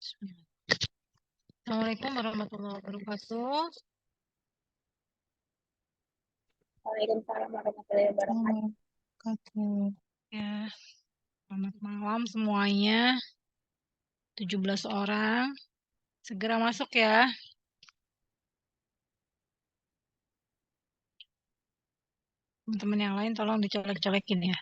Assalamualaikum warahmatullahi wabarakatuh. Waalaikumsalam warahmatullahi wabarakatuh. Ya, selamat malam semuanya. 17 orang. Segera masuk ya. Teman-teman yang lain tolong dicolek-colekin ya.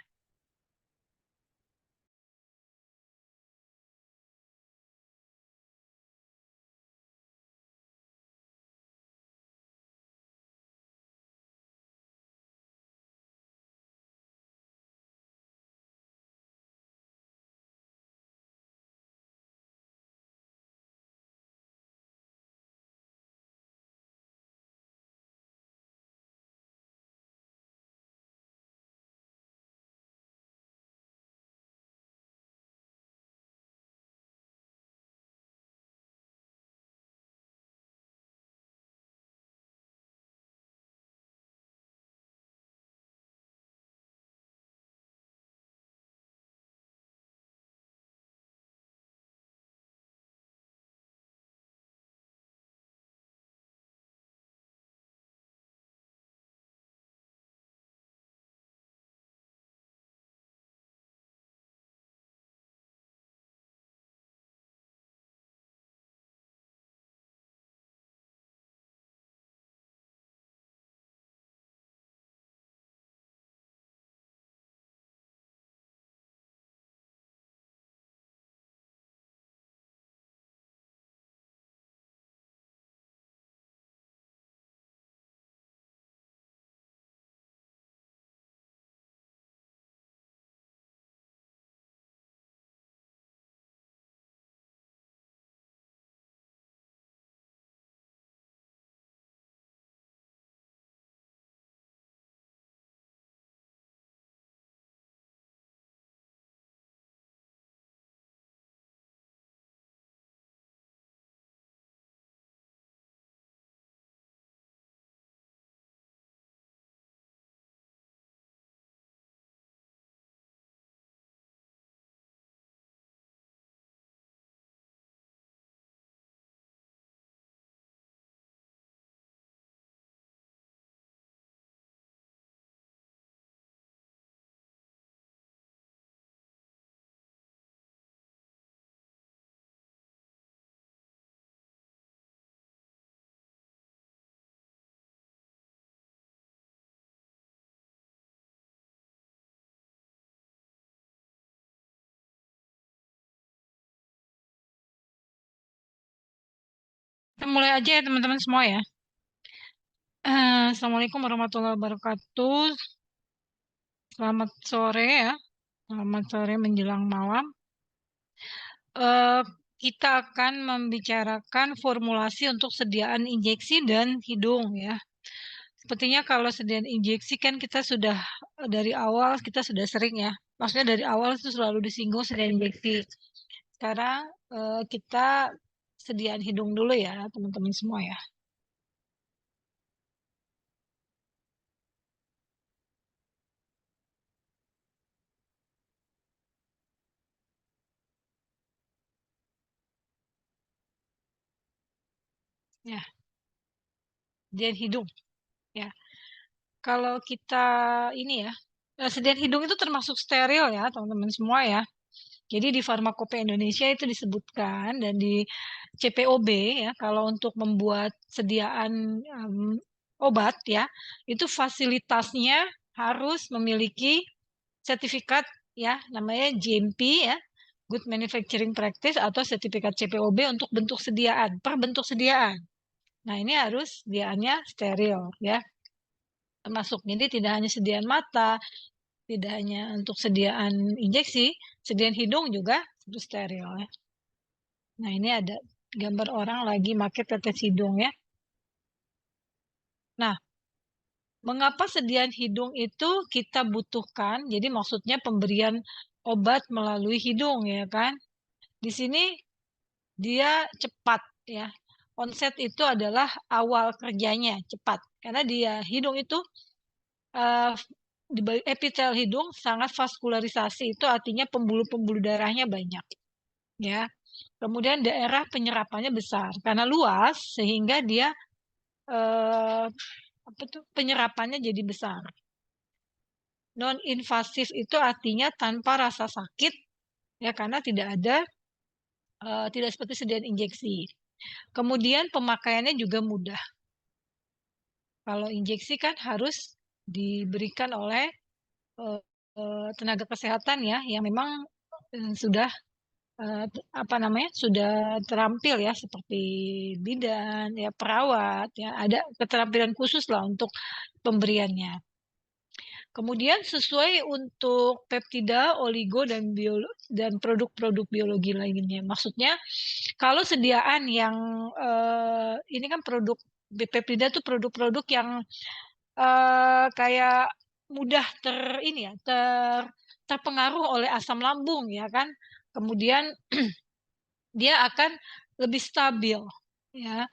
Kita mulai aja ya teman-teman semua ya. Assalamualaikum warahmatullahi wabarakatuh. Selamat sore ya. Selamat sore menjelang malam. Eh, kita akan membicarakan formulasi untuk sediaan injeksi dan hidung ya. Sepertinya kalau sediaan injeksi kan kita sudah dari awal kita sudah sering ya. Maksudnya dari awal itu selalu disinggung sediaan injeksi. Sekarang kita sediaan hidung dulu ya teman-teman semua ya. Ya, sediaan hidung ya. Kalau kita ini ya, sediaan hidung itu termasuk steril ya teman-teman semua ya. Jadi di Farmakope Indonesia itu disebutkan dan di CPOB ya kalau untuk membuat sediaan obat ya itu fasilitasnya harus memiliki sertifikat ya namanya GMP ya Good Manufacturing Practice atau sertifikat CPOB untuk bentuk sediaan per bentuk sediaan. Nah ini harus sediaannya steril ya termasuk. Jadi tidak hanya sediaan mata, tidak hanya untuk sediaan injeksi, sediaan hidung juga harus steril ya. Nah, ini ada gambar orang lagi pakai tetes hidung ya. Nah, mengapa sediaan hidung itu kita butuhkan? Jadi maksudnya pemberian obat melalui hidung ya kan. Di sini dia cepat ya. Onset itu adalah awal kerjanya cepat. Karena dia hidung itu eh, di epitel hidung sangat vaskularisasi itu artinya pembuluh-pembuluh darahnya banyak ya. Kemudian daerah penyerapannya besar karena luas sehingga dia penyerapannya jadi besar. Non invasif itu artinya tanpa rasa sakit ya karena tidak seperti sediaan injeksi. Kemudian pemakaiannya juga mudah. Kalau injeksi kan harus diberikan oleh tenaga kesehatan ya yang memang sudah sudah terampil ya seperti bidan ya perawat ya ada keterampilan khusus lah untuk pemberiannya. Kemudian sesuai untuk peptida, oligo dan produk-produk biologi lainnya. Maksudnya kalau sediaan yang ini kan produk peptida itu produk-produk yang kayak mudah terpengaruh oleh asam lambung ya kan. Kemudian dia akan lebih stabil ya.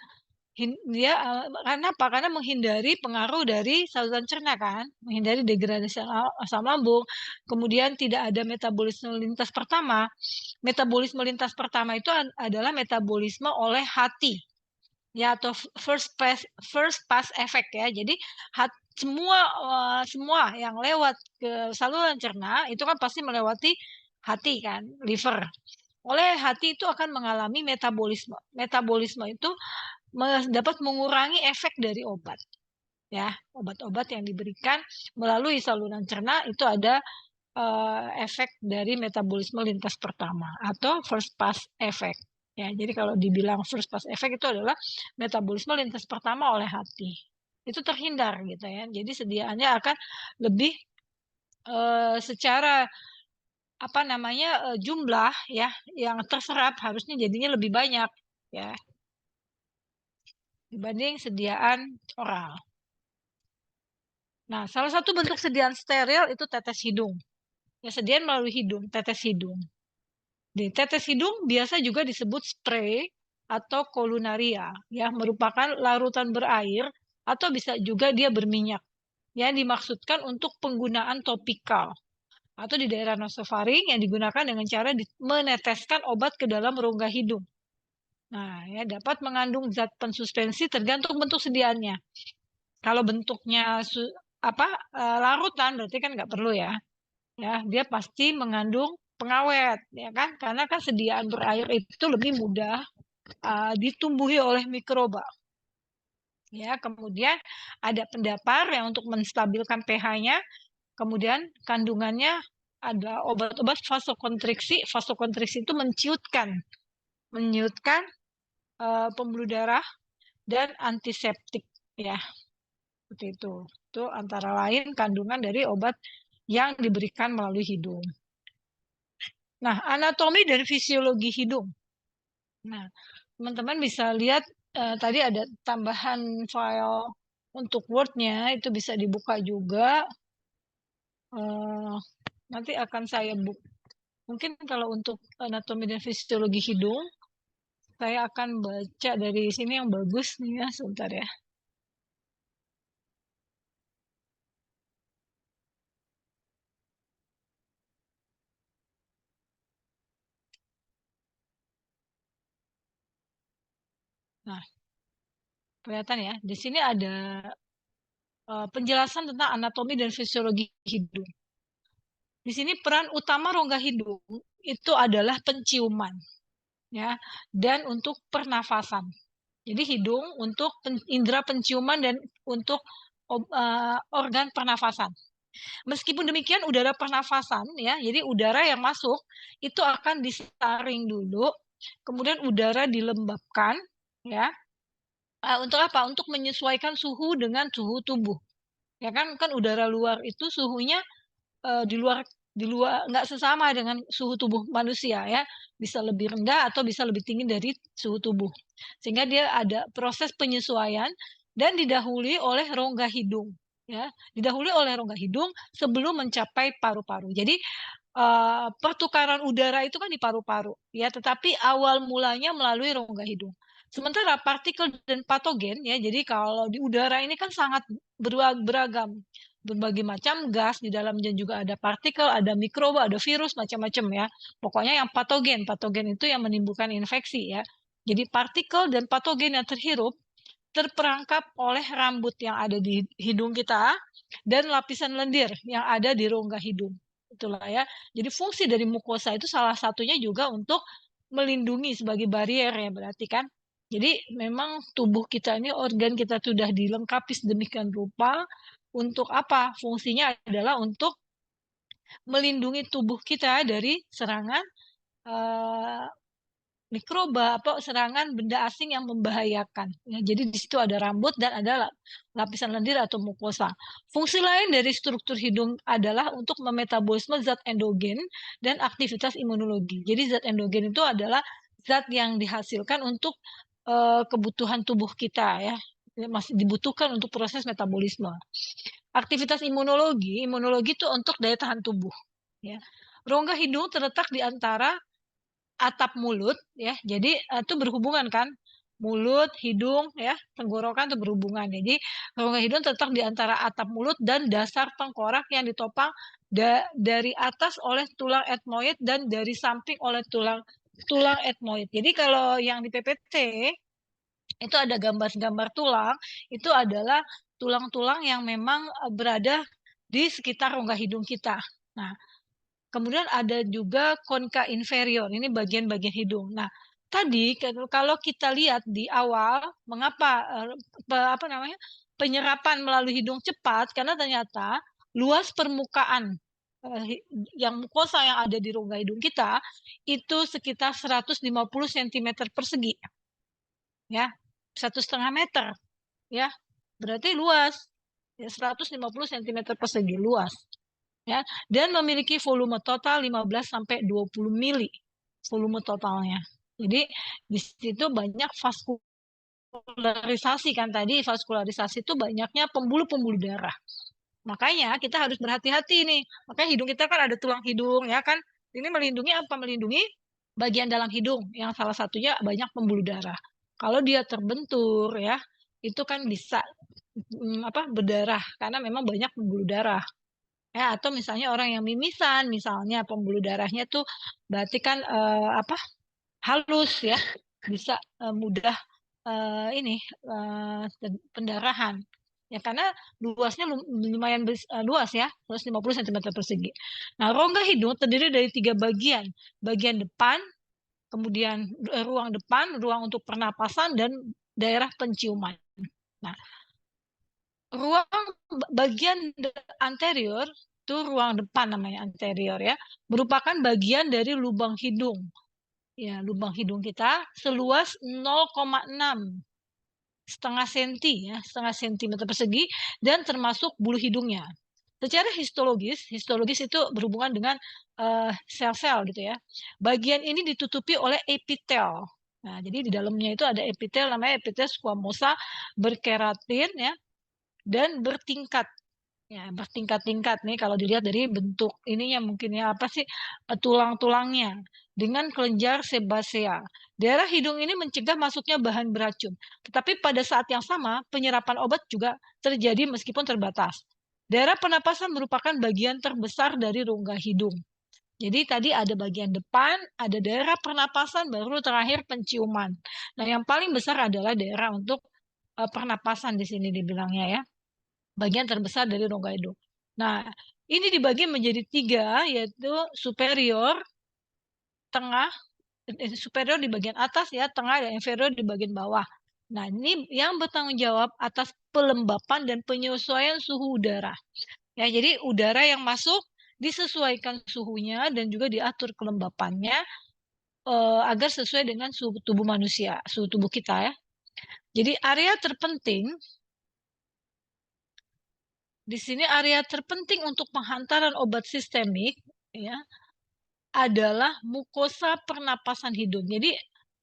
Dia karena apa? Karena menghindari pengaruh dari saluran cerna kan, menghindari degradasi asam lambung. Kemudian tidak ada metabolisme lintas pertama. Metabolisme lintas pertama itu adalah metabolisme oleh hati ya atau first pass effect ya. Jadi semua yang lewat ke saluran cerna itu kan pasti melewati hati kan, liver. Oleh hati itu akan mengalami metabolisme. Metabolisme itu dapat mengurangi efek dari obat. Ya, obat-obat yang diberikan melalui saluran cerna itu ada efek dari metabolisme lintas pertama atau first pass effect. Ya, jadi kalau dibilang first pass effect itu adalah metabolisme lintas pertama oleh hati. Itu terhindar gitu ya. Jadi sediaannya akan lebih secara jumlah ya yang terserap harusnya jadinya lebih banyak ya dibanding sediaan oral. Nah, salah satu bentuk sediaan steril itu tetes hidung. Ya, sediaan melalui hidung, tetes hidung. Di tetes hidung biasa juga disebut spray atau kolunaria, ya, merupakan larutan berair atau bisa juga dia berminyak. Yang dimaksudkan untuk penggunaan topikal atau di daerah nasofaring yang digunakan dengan cara meneteskan obat ke dalam rongga hidung. Nah, ya dapat mengandung zat pensuspensi tergantung bentuk sediaannya. Kalau bentuknya larutan berarti kan nggak perlu ya. Ya, dia pasti mengandung pengawet ya kan karena kan sediaan berair itu lebih mudah ditumbuhi oleh mikroba. Ya, kemudian ada pendapar yang untuk menstabilkan pH-nya. Kemudian kandungannya ada obat-obat vasokonstriksi. Vasokonstriksi itu menyutkan pembuluh darah dan antiseptik ya. Seperti itu. Itu antara lain kandungan dari obat yang diberikan melalui hidung. Nah, anatomi dan fisiologi hidung. Nah, teman-teman bisa lihat tadi ada tambahan file untuk Word-nya, itu bisa dibuka juga. Nanti akan saya buka. Mungkin kalau untuk anatomi dan fisiologi hidung, saya akan baca dari sini yang bagus nih ya, sebentar ya. Nah, kelihatan ya, di sini ada penjelasan tentang anatomi dan fisiologi hidung. Di sini peran utama rongga hidung itu adalah penciuman, ya, dan untuk pernafasan. Jadi hidung untuk indera penciuman dan untuk organ pernafasan. Meskipun demikian, udara pernafasan, ya, jadi udara yang masuk itu akan disaring dulu, kemudian udara dilembabkan, ya. Untuk apa? Untuk menyesuaikan suhu dengan suhu tubuh. Ya kan udara luar itu suhunya di luar nggak sesama dengan suhu tubuh manusia ya, bisa lebih rendah atau bisa lebih tinggi dari suhu tubuh, sehingga dia ada proses penyesuaian dan didahului oleh rongga hidung ya, didahului oleh rongga hidung sebelum mencapai paru-paru. Jadi pertukaran udara itu kan di paru-paru ya, tetapi awal mulanya melalui rongga hidung. Sementara partikel dan patogen ya, jadi kalau di udara ini kan sangat beragam. berbagai macam gas di dalamnya, juga ada partikel, ada mikroba, ada virus, macam-macam ya. Pokoknya yang patogen. Patogen itu yang menimbulkan infeksi ya. Jadi partikel dan patogen yang terhirup terperangkap oleh rambut yang ada di hidung kita dan lapisan lendir yang ada di rongga hidung. Itulah ya. Jadi fungsi dari mukosa itu salah satunya juga untuk melindungi sebagai barier ya berarti kan. Jadi memang tubuh kita ini, organ kita sudah dilengkapi sedemikian rupa untuk apa? Fungsinya adalah untuk melindungi tubuh kita dari serangan eh, mikroba atau serangan benda asing yang membahayakan. Ya, jadi di situ ada rambut dan ada lapisan lendir atau mukosa. Fungsi lain dari struktur hidung adalah untuk memetabolisme zat endogen dan aktivitas imunologi. Jadi zat endogen itu adalah zat yang dihasilkan untuk kebutuhan tubuh kita ya, masih dibutuhkan untuk proses metabolisme. Aktivitas imunologi, imunologi itu untuk daya tahan tubuh. Ya. Rongga hidung terletak di antara atap mulut ya, jadi itu berhubungan kan, mulut, hidung ya, tenggorokan itu berhubungan. Jadi rongga hidung terletak di antara atap mulut dan dasar tengkorak yang ditopang dari atas oleh tulang etmoid dan dari samping oleh tulang etmoid. Jadi kalau yang di PPT itu ada gambar-gambar tulang, itu adalah tulang-tulang yang memang berada di sekitar rongga hidung kita. Nah, kemudian ada juga konka inferior, ini bagian-bagian hidung. Nah, tadi kalau kita lihat di awal, mengapa apa namanya penyerapan melalui hidung cepat? Karena ternyata luas permukaan yang mukosa yang ada di rongga hidung kita itu sekitar 150 cm persegi, ya, 1,5 meter, ya, berarti luas, ya, 150 cm persegi luas. Ya, dan memiliki volume total 15 sampai 20 mili volume totalnya. Jadi di situ banyak vaskularisasi kan, tadi vaskularisasi itu banyaknya pembuluh-pembuluh darah. Makanya kita harus berhati-hati nih. Makanya hidung kita kan ada tulang hidung ya kan. Ini melindungi apa? Melindungi bagian dalam hidung yang salah satunya banyak pembuluh darah. Kalau dia terbentur ya, itu kan bisa apa berdarah karena memang banyak pembuluh darah. Ya, atau misalnya orang yang mimisan, misalnya pembuluh darahnya tuh berarti kan apa halus ya, bisa mudah ini pendarahan. Ya karena luasnya lumayan luas ya, 150 cm persegi. Nah, rongga hidung terdiri dari 3 bagian. Bagian depan, kemudian ruang depan, ruang untuk pernapasan dan daerah penciuman. Nah, ruang bagian anterior itu ruang depan namanya anterior ya, merupakan bagian dari lubang hidung. Ya, lubang hidung kita seluas 0,6 setengah senti ya, setengah sentimeter persegi dan termasuk bulu hidungnya. Secara histologis itu berhubungan dengan sel-sel gitu ya. Bagian ini ditutupi oleh epitel. Nah, jadi di dalamnya itu ada epitel namanya epitel squamosa berkeratin ya dan bertingkat. Ya, bertingkat-tingkat nih kalau dilihat dari bentuk ininya mungkin ya apa sih tulang-tulangnya dengan kelenjar sebasea. Daerah hidung ini mencegah masuknya bahan beracun. Tetapi pada saat yang sama penyerapan obat juga terjadi meskipun terbatas. Daerah penapasan merupakan bagian terbesar dari rongga hidung. Jadi tadi ada bagian depan, ada daerah pernapasan, baru terakhir penciuman. Nah, yang paling besar adalah daerah untuk pernapasan di sini dibilangnya ya, bagian terbesar dari rongga hidung. Nah, ini dibagi menjadi 3, yaitu superior, tengah, superior di bagian atas ya, tengah dan inferior di bagian bawah. Nah, ini yang bertanggung jawab atas pelembapan dan penyesuaian suhu udara. Ya, jadi udara yang masuk disesuaikan suhunya dan juga diatur kelembapannya agar sesuai dengan suhu tubuh manusia, suhu tubuh kita ya. Jadi area terpenting di sini, area terpenting untuk penghantaran obat sistemik ya adalah mukosa pernapasan hidung. Jadi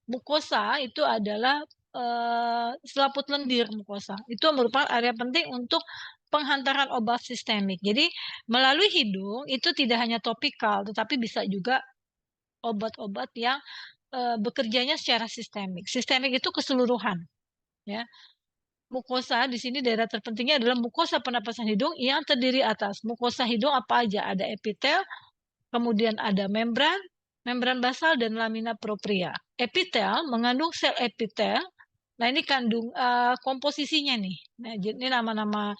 mukosa itu adalah selaput lendir mukosa. Itu merupakan area penting untuk penghantaran obat sistemik. Jadi melalui hidung itu tidak hanya topikal, tetapi bisa juga obat-obat yang bekerjanya secara sistemik. Sistemik itu keseluruhan, ya. mukosa di sini daerah terpentingnya adalah mukosa pernapasan hidung yang terdiri atas mukosa hidung apa aja? Ada epitel, kemudian ada membran, membran basal dan lamina propria. Epitel mengandung sel epitel. Nah, ini kandung komposisinya nih. Nah, ini nama-nama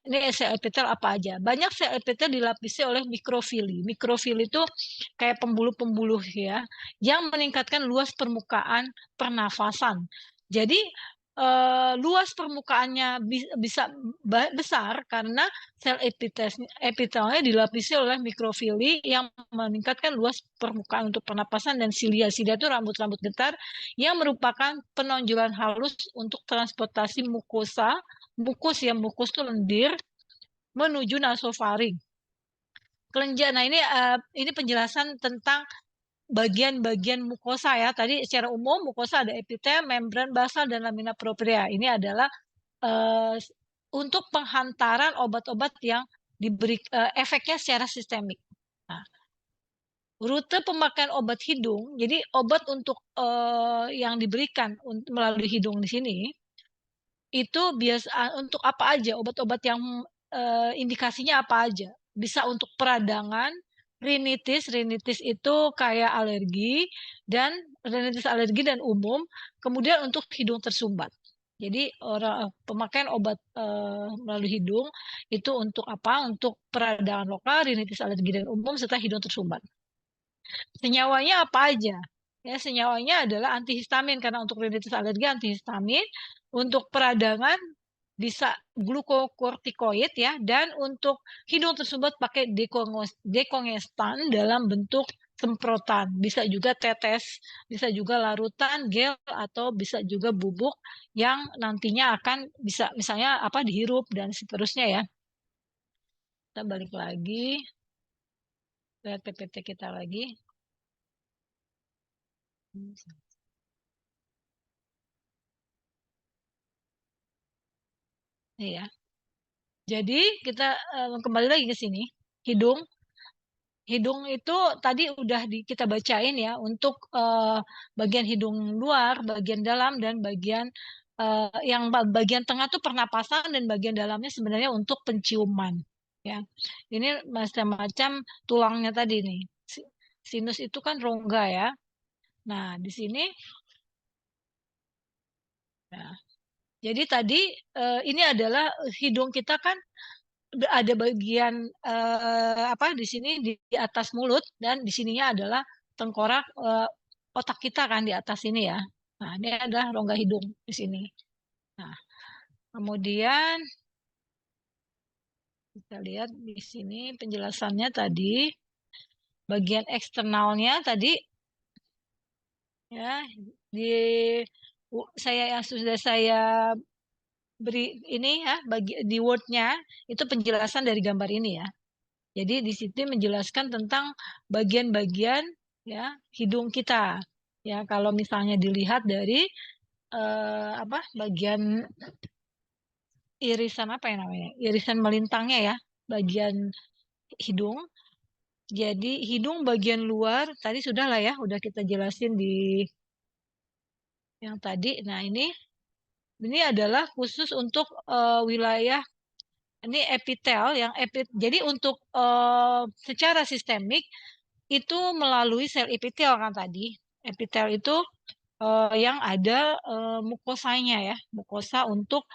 ini sel epitel apa aja? Banyak sel epitel dilapisi oleh mikrofili. Mikrofili itu kayak pembuluh-pembuluh ya, yang meningkatkan luas permukaan pernafasan. Jadi luas permukaannya bisa besar karena sel epitelnya dilapisi oleh mikrofili yang meningkatkan luas permukaan untuk pernapasan dan silia. Silia itu rambut-rambut getar yang merupakan penonjolan halus untuk transportasi mukosa, mukus itu lendir menuju nasofaring. Kelenjar. Nah, ini penjelasan tentang bagian-bagian mukosa ya. Tadi secara umum mukosa ada epitel, membran basal dan lamina propria. Ini adalah untuk penghantaran obat-obat yang diberi efeknya secara sistemik. Nah, rute pemakaian obat hidung, jadi obat untuk yang diberikan melalui hidung di sini itu biasa untuk apa aja? Obat-obat yang indikasinya apa aja? Bisa untuk peradangan, rinitis, rinitis itu kayak alergi dan rinitis alergi dan umum, kemudian untuk hidung tersumbat. Jadi pemakaian obat melalui hidung itu untuk apa? Untuk peradangan lokal, rinitis alergi dan umum serta hidung tersumbat. Senyawanya apa aja? Ya, senyawanya adalah antihistamin karena untuk rinitis alergi antihistamin, untuk peradangan bisa glukokortikoid ya, dan untuk hidung tersumbat pakai dekongestan dalam bentuk semprotan, bisa juga tetes, bisa juga larutan gel atau bisa juga bubuk yang nantinya akan bisa misalnya apa dihirup dan seterusnya ya. Kita balik lagi lihat PPT kita lagi. Iya. Jadi kita kembali lagi ke sini. Hidung, hidung itu tadi udah kita bacain ya untuk bagian hidung luar, bagian dalam dan bagian yang bagian tengah tuh pernapasan dan bagian dalamnya sebenarnya untuk penciuman. Ya, ini macam-macam tulangnya tadi nih. Sinus itu kan rongga ya. Nah, di sini. Nah, jadi tadi ini adalah hidung kita kan ada bagian apa di sini di atas mulut dan di sininya adalah tengkorak otak kita kan di atas ini ya. Nah, ini adalah rongga hidung di sini. Nah, kemudian kita lihat di sini penjelasannya tadi bagian eksternalnya tadi ya di saya yang sudah saya beri ini ya bagi di wordnya itu penjelasan dari gambar ini ya. Jadi di situ menjelaskan tentang bagian-bagian ya hidung kita. Ya, kalau misalnya dilihat dari apa bagian irisan apa ya namanya? Irisan melintangnya ya, bagian hidung. Jadi hidung bagian luar tadi sudah lah ya, udah kita jelasin di yang tadi. Nah, ini adalah khusus untuk wilayah ini epitel yang jadi untuk secara sistemik itu melalui sel epitel kan tadi. Epitel itu yang ada mukosanya ya, mukosa untuk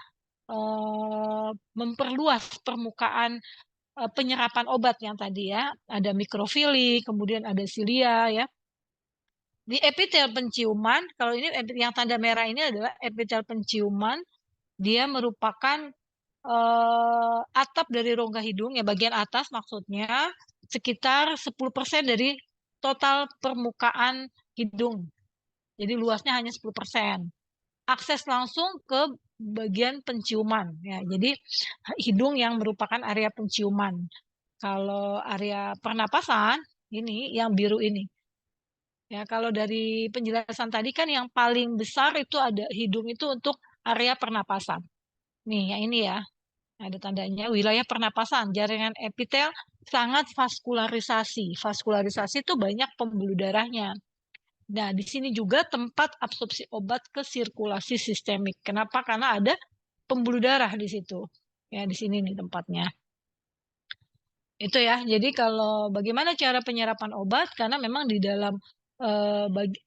memperluas permukaan penyerapan obat yang tadi ya. Ada mikrofili, kemudian ada silia ya. Di epitel penciuman, kalau ini yang tanda merah ini adalah epitel penciuman, dia merupakan atap dari rongga hidung ya bagian atas maksudnya sekitar 10% dari total permukaan hidung. Jadi luasnya hanya 10%. Akses langsung ke bagian penciuman ya. Jadi hidung yang merupakan area penciuman. Kalau area pernapasan ini yang biru ini. Ya, kalau dari penjelasan tadi kan yang paling besar itu ada hidung itu untuk area pernapasan. Nih, yang ini ya. Ada tandanya wilayah pernapasan, jaringan epitel sangat vaskularisasi. Vaskularisasi itu banyak pembuluh darahnya. Nah, di sini juga tempat absorpsi obat ke sirkulasi sistemik. Kenapa? Karena ada pembuluh darah di situ. Ya, di sini nih tempatnya. Itu ya. Jadi kalau bagaimana cara penyerapan obat, karena memang di dalam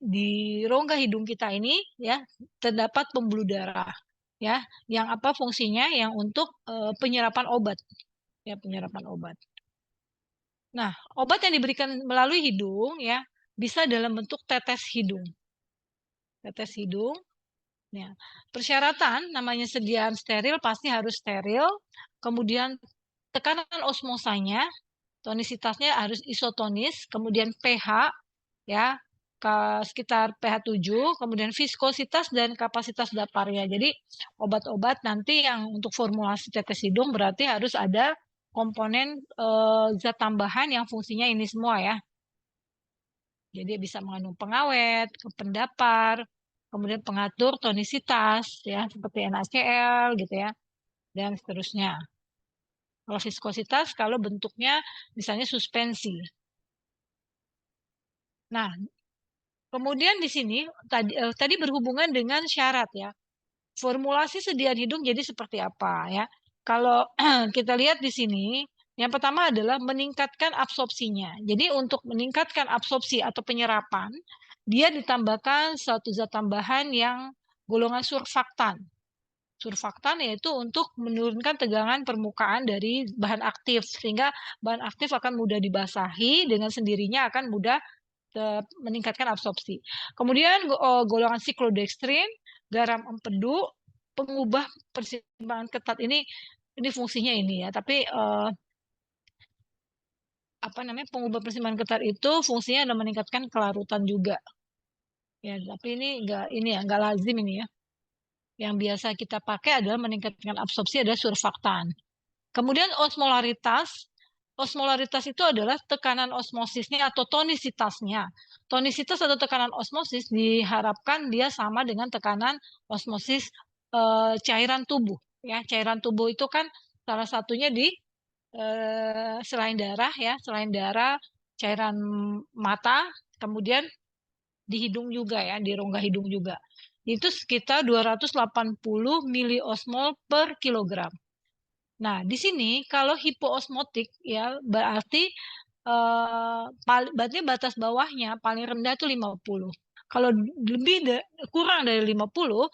di rongga hidung kita ini ya terdapat pembuluh darah ya, yang apa fungsinya? Yang untuk penyerapan obat ya, penyerapan obat. Nah, obat yang diberikan melalui hidung ya bisa dalam bentuk tetes hidung. Tetes hidung. Ya. Persyaratan namanya sediaan steril pasti harus steril. Kemudian tekanan osmosanya, tonisitasnya harus isotonis, kemudian pH ya sekitar pH 7, kemudian viskositas dan kapasitas daparnya. Jadi obat-obat nanti yang untuk formulasi tetes hidung berarti harus ada komponen zat tambahan yang fungsinya ini semua ya. Jadi bisa mengandung pengawet, pendapar, kemudian pengatur tonisitas ya seperti NaCl gitu ya dan seterusnya. Kalau viskositas kalau bentuknya misalnya suspensi. Nah, kemudian di sini tadi berhubungan dengan syarat ya. Formulasi sediaan hidung jadi seperti apa ya? Kalau kita lihat di sini, yang pertama adalah meningkatkan absorpsinya. Jadi untuk meningkatkan absorpsi atau penyerapan, dia ditambahkan satu zat tambahan yang golongan surfaktan. Surfaktan yaitu untuk menurunkan tegangan permukaan dari bahan aktif sehingga bahan aktif akan mudah dibasahi, dengan sendirinya akan mudah meningkatkan absorpsi. Kemudian golongan siklodextrin, garam empedu, pengubah persimpangan ketat ini fungsinya ini ya. Tapi apa namanya pengubah persimpangan ketat itu fungsinya adalah meningkatkan kelarutan juga. Ya, tapi ini ya enggak lazim ini ya. Yang biasa kita pakai adalah meningkatkan absorpsi ada surfaktan. Kemudian osmolaritas. Osmolaritas itu adalah tekanan osmosisnya atau tonisitasnya. Tonisitas atau tekanan osmosis diharapkan dia sama dengan tekanan osmosis cairan tubuh. Ya, cairan tubuh itu kan salah satunya di selain darah ya, selain darah, cairan mata, kemudian di hidung juga ya, di rongga hidung juga. Itu sekitar 280 miliosmol per kilogram. Nah, di sini kalau hipoosmotik ya berarti berarti batas bawahnya paling rendah itu 50. Kalau kurang dari 50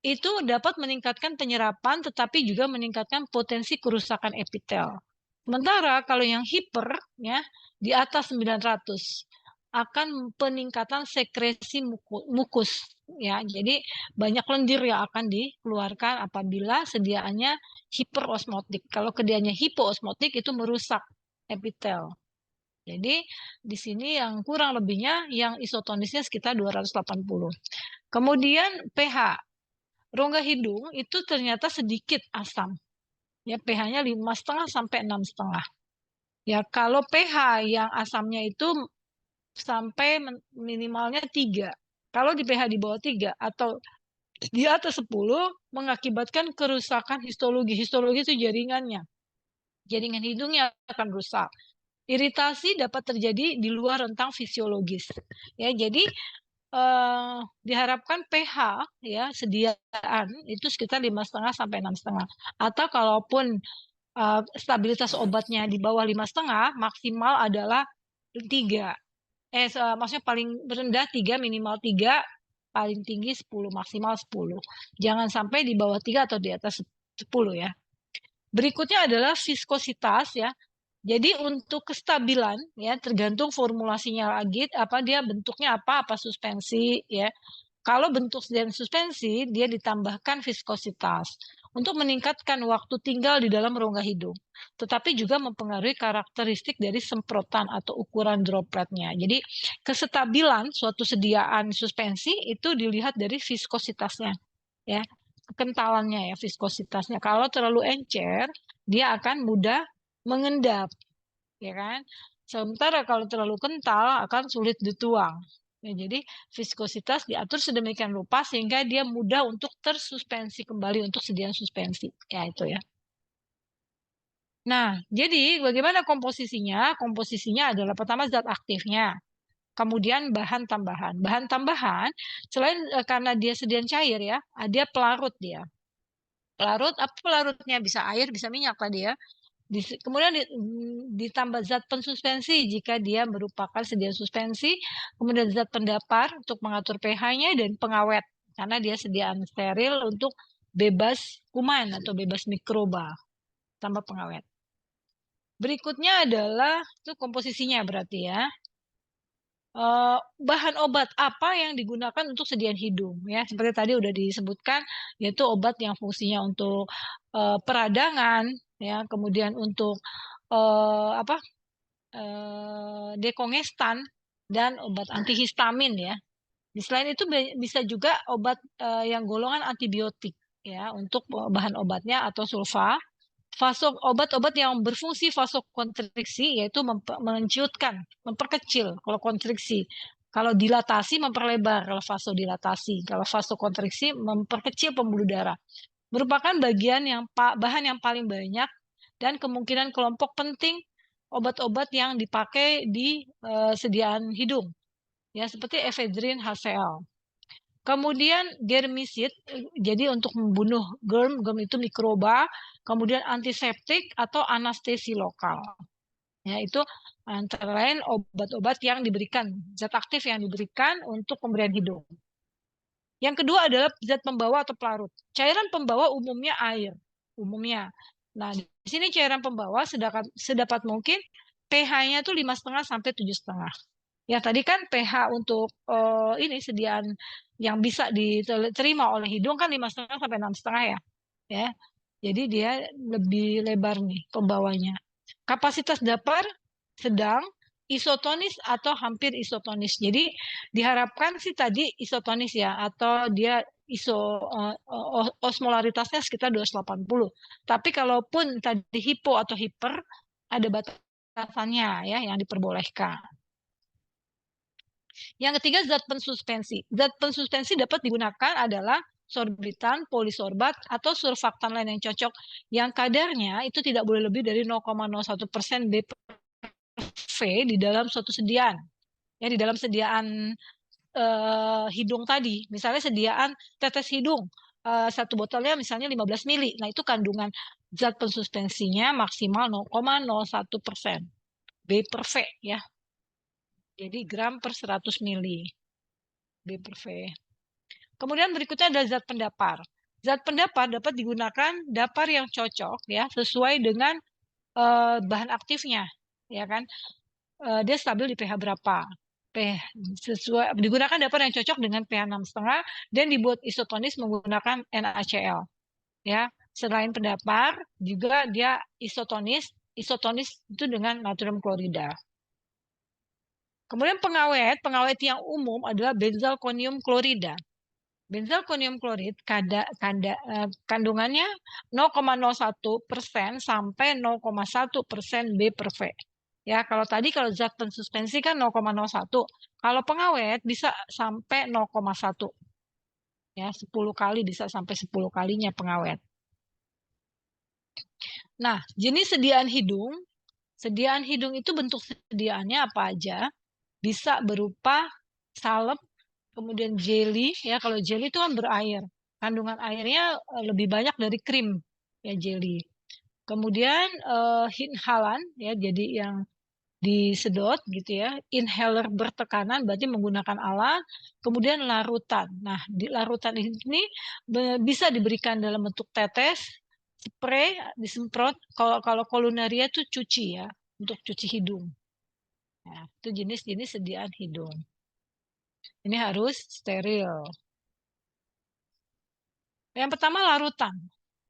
itu dapat meningkatkan penyerapan tetapi juga meningkatkan potensi kerusakan epitel. Sementara kalau yang hiper ya di atas 900 akan peningkatan sekresi mukus ya. Jadi banyak lendir yang akan dikeluarkan apabila sediaannya hiperosmotik. Kalau keadaannya hipoosmotik itu merusak epitel. Jadi di sini yang kurang lebihnya yang isotonisnya sekitar 280. Kemudian pH. Rongga hidung itu ternyata sedikit asam. Ya pH-nya 5,5 sampai 6,5. Ya kalau pH yang asamnya itu sampai minimalnya 3. Kalau di pH di bawah 3 atau di atas 10 mengakibatkan kerusakan histologi. Histologi itu jaringannya. Jaringan hidungnya akan rusak. Iritasi dapat terjadi di luar rentang fisiologis. Ya, jadi diharapkan pH ya sediaan itu sekitar 5,5 sampai 6,5. Atau kalaupun stabilitas obatnya di bawah 5,5, maksimal adalah 3. Maksudnya paling rendah 3, minimal 3, paling tinggi 10, maksimal 10. Jangan sampai di bawah 3 atau di atas 10 ya. Berikutnya adalah viskositas ya. Jadi untuk kestabilan ya tergantung formulasinya lagi apa dia bentuknya apa suspensi ya. Kalau bentuk dan suspensi dia ditambahkan viskositas untuk meningkatkan waktu tinggal di dalam rongga hidung. Tetapi juga mempengaruhi karakteristik dari semprotan atau ukuran dropletnya. Jadi kestabilan suatu sediaan suspensi itu dilihat dari viskositasnya ya. Kentalannya ya viskositasnya. Kalau terlalu encer dia akan mudah mengendap, ya kan? Sementara kalau terlalu kental akan sulit dituang. Ya, jadi viskositas diatur sedemikian rupa sehingga dia mudah untuk tersuspensi kembali untuk sediaan suspensi. Ya itu ya. Nah, jadi bagaimana komposisinya? Komposisinya adalah pertama zat aktifnya, kemudian bahan tambahan. Bahan tambahan selain karena dia sediaan cair ya, dia pelarut dia. Pelarut, apa pelarutnya? Bisa air, bisa minyak tadi ya. Kemudian ditambah zat pensuspensi jika dia merupakan sediaan suspensi, kemudian zat pendapar untuk mengatur pH-nya, dan pengawet karena dia sediaan steril untuk bebas kuman atau bebas mikroba, tambah pengawet. Berikutnya adalah itu komposisinya berarti ya. Bahan obat apa yang digunakan untuk sediaan hidung ya, seperti tadi udah disebutkan, yaitu obat yang fungsinya untuk peradangan ya, kemudian untuk apa dekongestan dan obat antihistamin ya. Selain itu bisa juga obat yang golongan antibiotik ya, untuk bahan obatnya atau sulfa. Obat-obat yang berfungsi vasokonstriksi, yaitu menciutkan, memperkecil kalau konstriksi. Kalau dilatasi memperlebar kalau vasodilatasi. Kalau vasokonstriksi memperkecil pembuluh darah. Merupakan bahan yang paling banyak dan kemungkinan kelompok penting obat-obat yang dipakai di sediaan hidung. Ya, seperti efedrin HCl. Kemudian germisid, jadi untuk membunuh germ itu mikroba, kemudian antiseptik atau anestesi lokal. Ya, itu antara lain obat-obat yang diberikan, zat aktif yang diberikan untuk pemberian hidung. Yang kedua adalah zat pembawa atau pelarut. Cairan pembawa umumnya air, umumnya. Nah, di sini cairan pembawa sedapat mungkin pH-nya tuh 5,5 sampai 7,5. Ya, tadi kan pH untuk ini sediaan yang bisa diterima oleh hidung kan 5,5 sampai 6,5 ya. Ya. Jadi dia lebih lebar nih pembawanya. Kapasitas dapar sedang, isotonis atau hampir isotonis. Jadi diharapkan sih tadi isotonis ya, atau dia osmolaritasnya sekitar 280. Tapi kalaupun tadi hipo atau hiper, ada batasannya ya yang diperbolehkan. Yang ketiga, zat pensuspensi. Zat pensuspensi dapat digunakan adalah sorbitan, polisorbat, atau surfaktan lain yang cocok, yang kadarnya itu tidak boleh lebih dari 0,01% BPV di dalam suatu sediaan. Ya, di dalam sediaan hidung tadi. Misalnya sediaan tetes hidung, satu botolnya misalnya 15 mili. Nah, itu kandungan zat pensuspensinya maksimal 0,01% B/V ya. Jadi gram per 100 mili. B/V. Kemudian berikutnya adalah zat pendapar. Zat pendapar dapat digunakan dapar yang cocok ya, sesuai dengan bahan aktifnya, ya kan? Dia stabil di pH berapa? Digunakan dapar yang cocok dengan pH 6,5 dan dibuat isotonis menggunakan NaCl. Ya, selain pendapar juga dia isotonis itu dengan natrium klorida. Kemudian pengawet yang umum adalah benzalkonium klorida. Benzalkonium klorid kandungannya 0,01% sampai 0,1% B/V. Ya, kalau zat pensuspensi kan 0,01. Kalau pengawet bisa sampai 0,1. Ya, 10 kali bisa sampai 10 kalinya pengawet. Nah, jenis sediaan hidung. Sediaan hidung itu bentuk sediaannya apa aja? Bisa berupa salep, kemudian jelly ya. Kalau jelly itu kan berair, kandungan airnya lebih banyak dari krim ya jelly. Kemudian inhalan ya, jadi yang disedot gitu ya. Inhaler bertekanan berarti menggunakan alat. Kemudian larutan. Nah, di larutan ini bisa diberikan dalam bentuk tetes, spray, disemprot. Kalau kolunaria itu cuci ya, untuk cuci hidung. Nah, itu jenis-jenis sediaan hidung. Ini harus steril. Yang pertama larutan.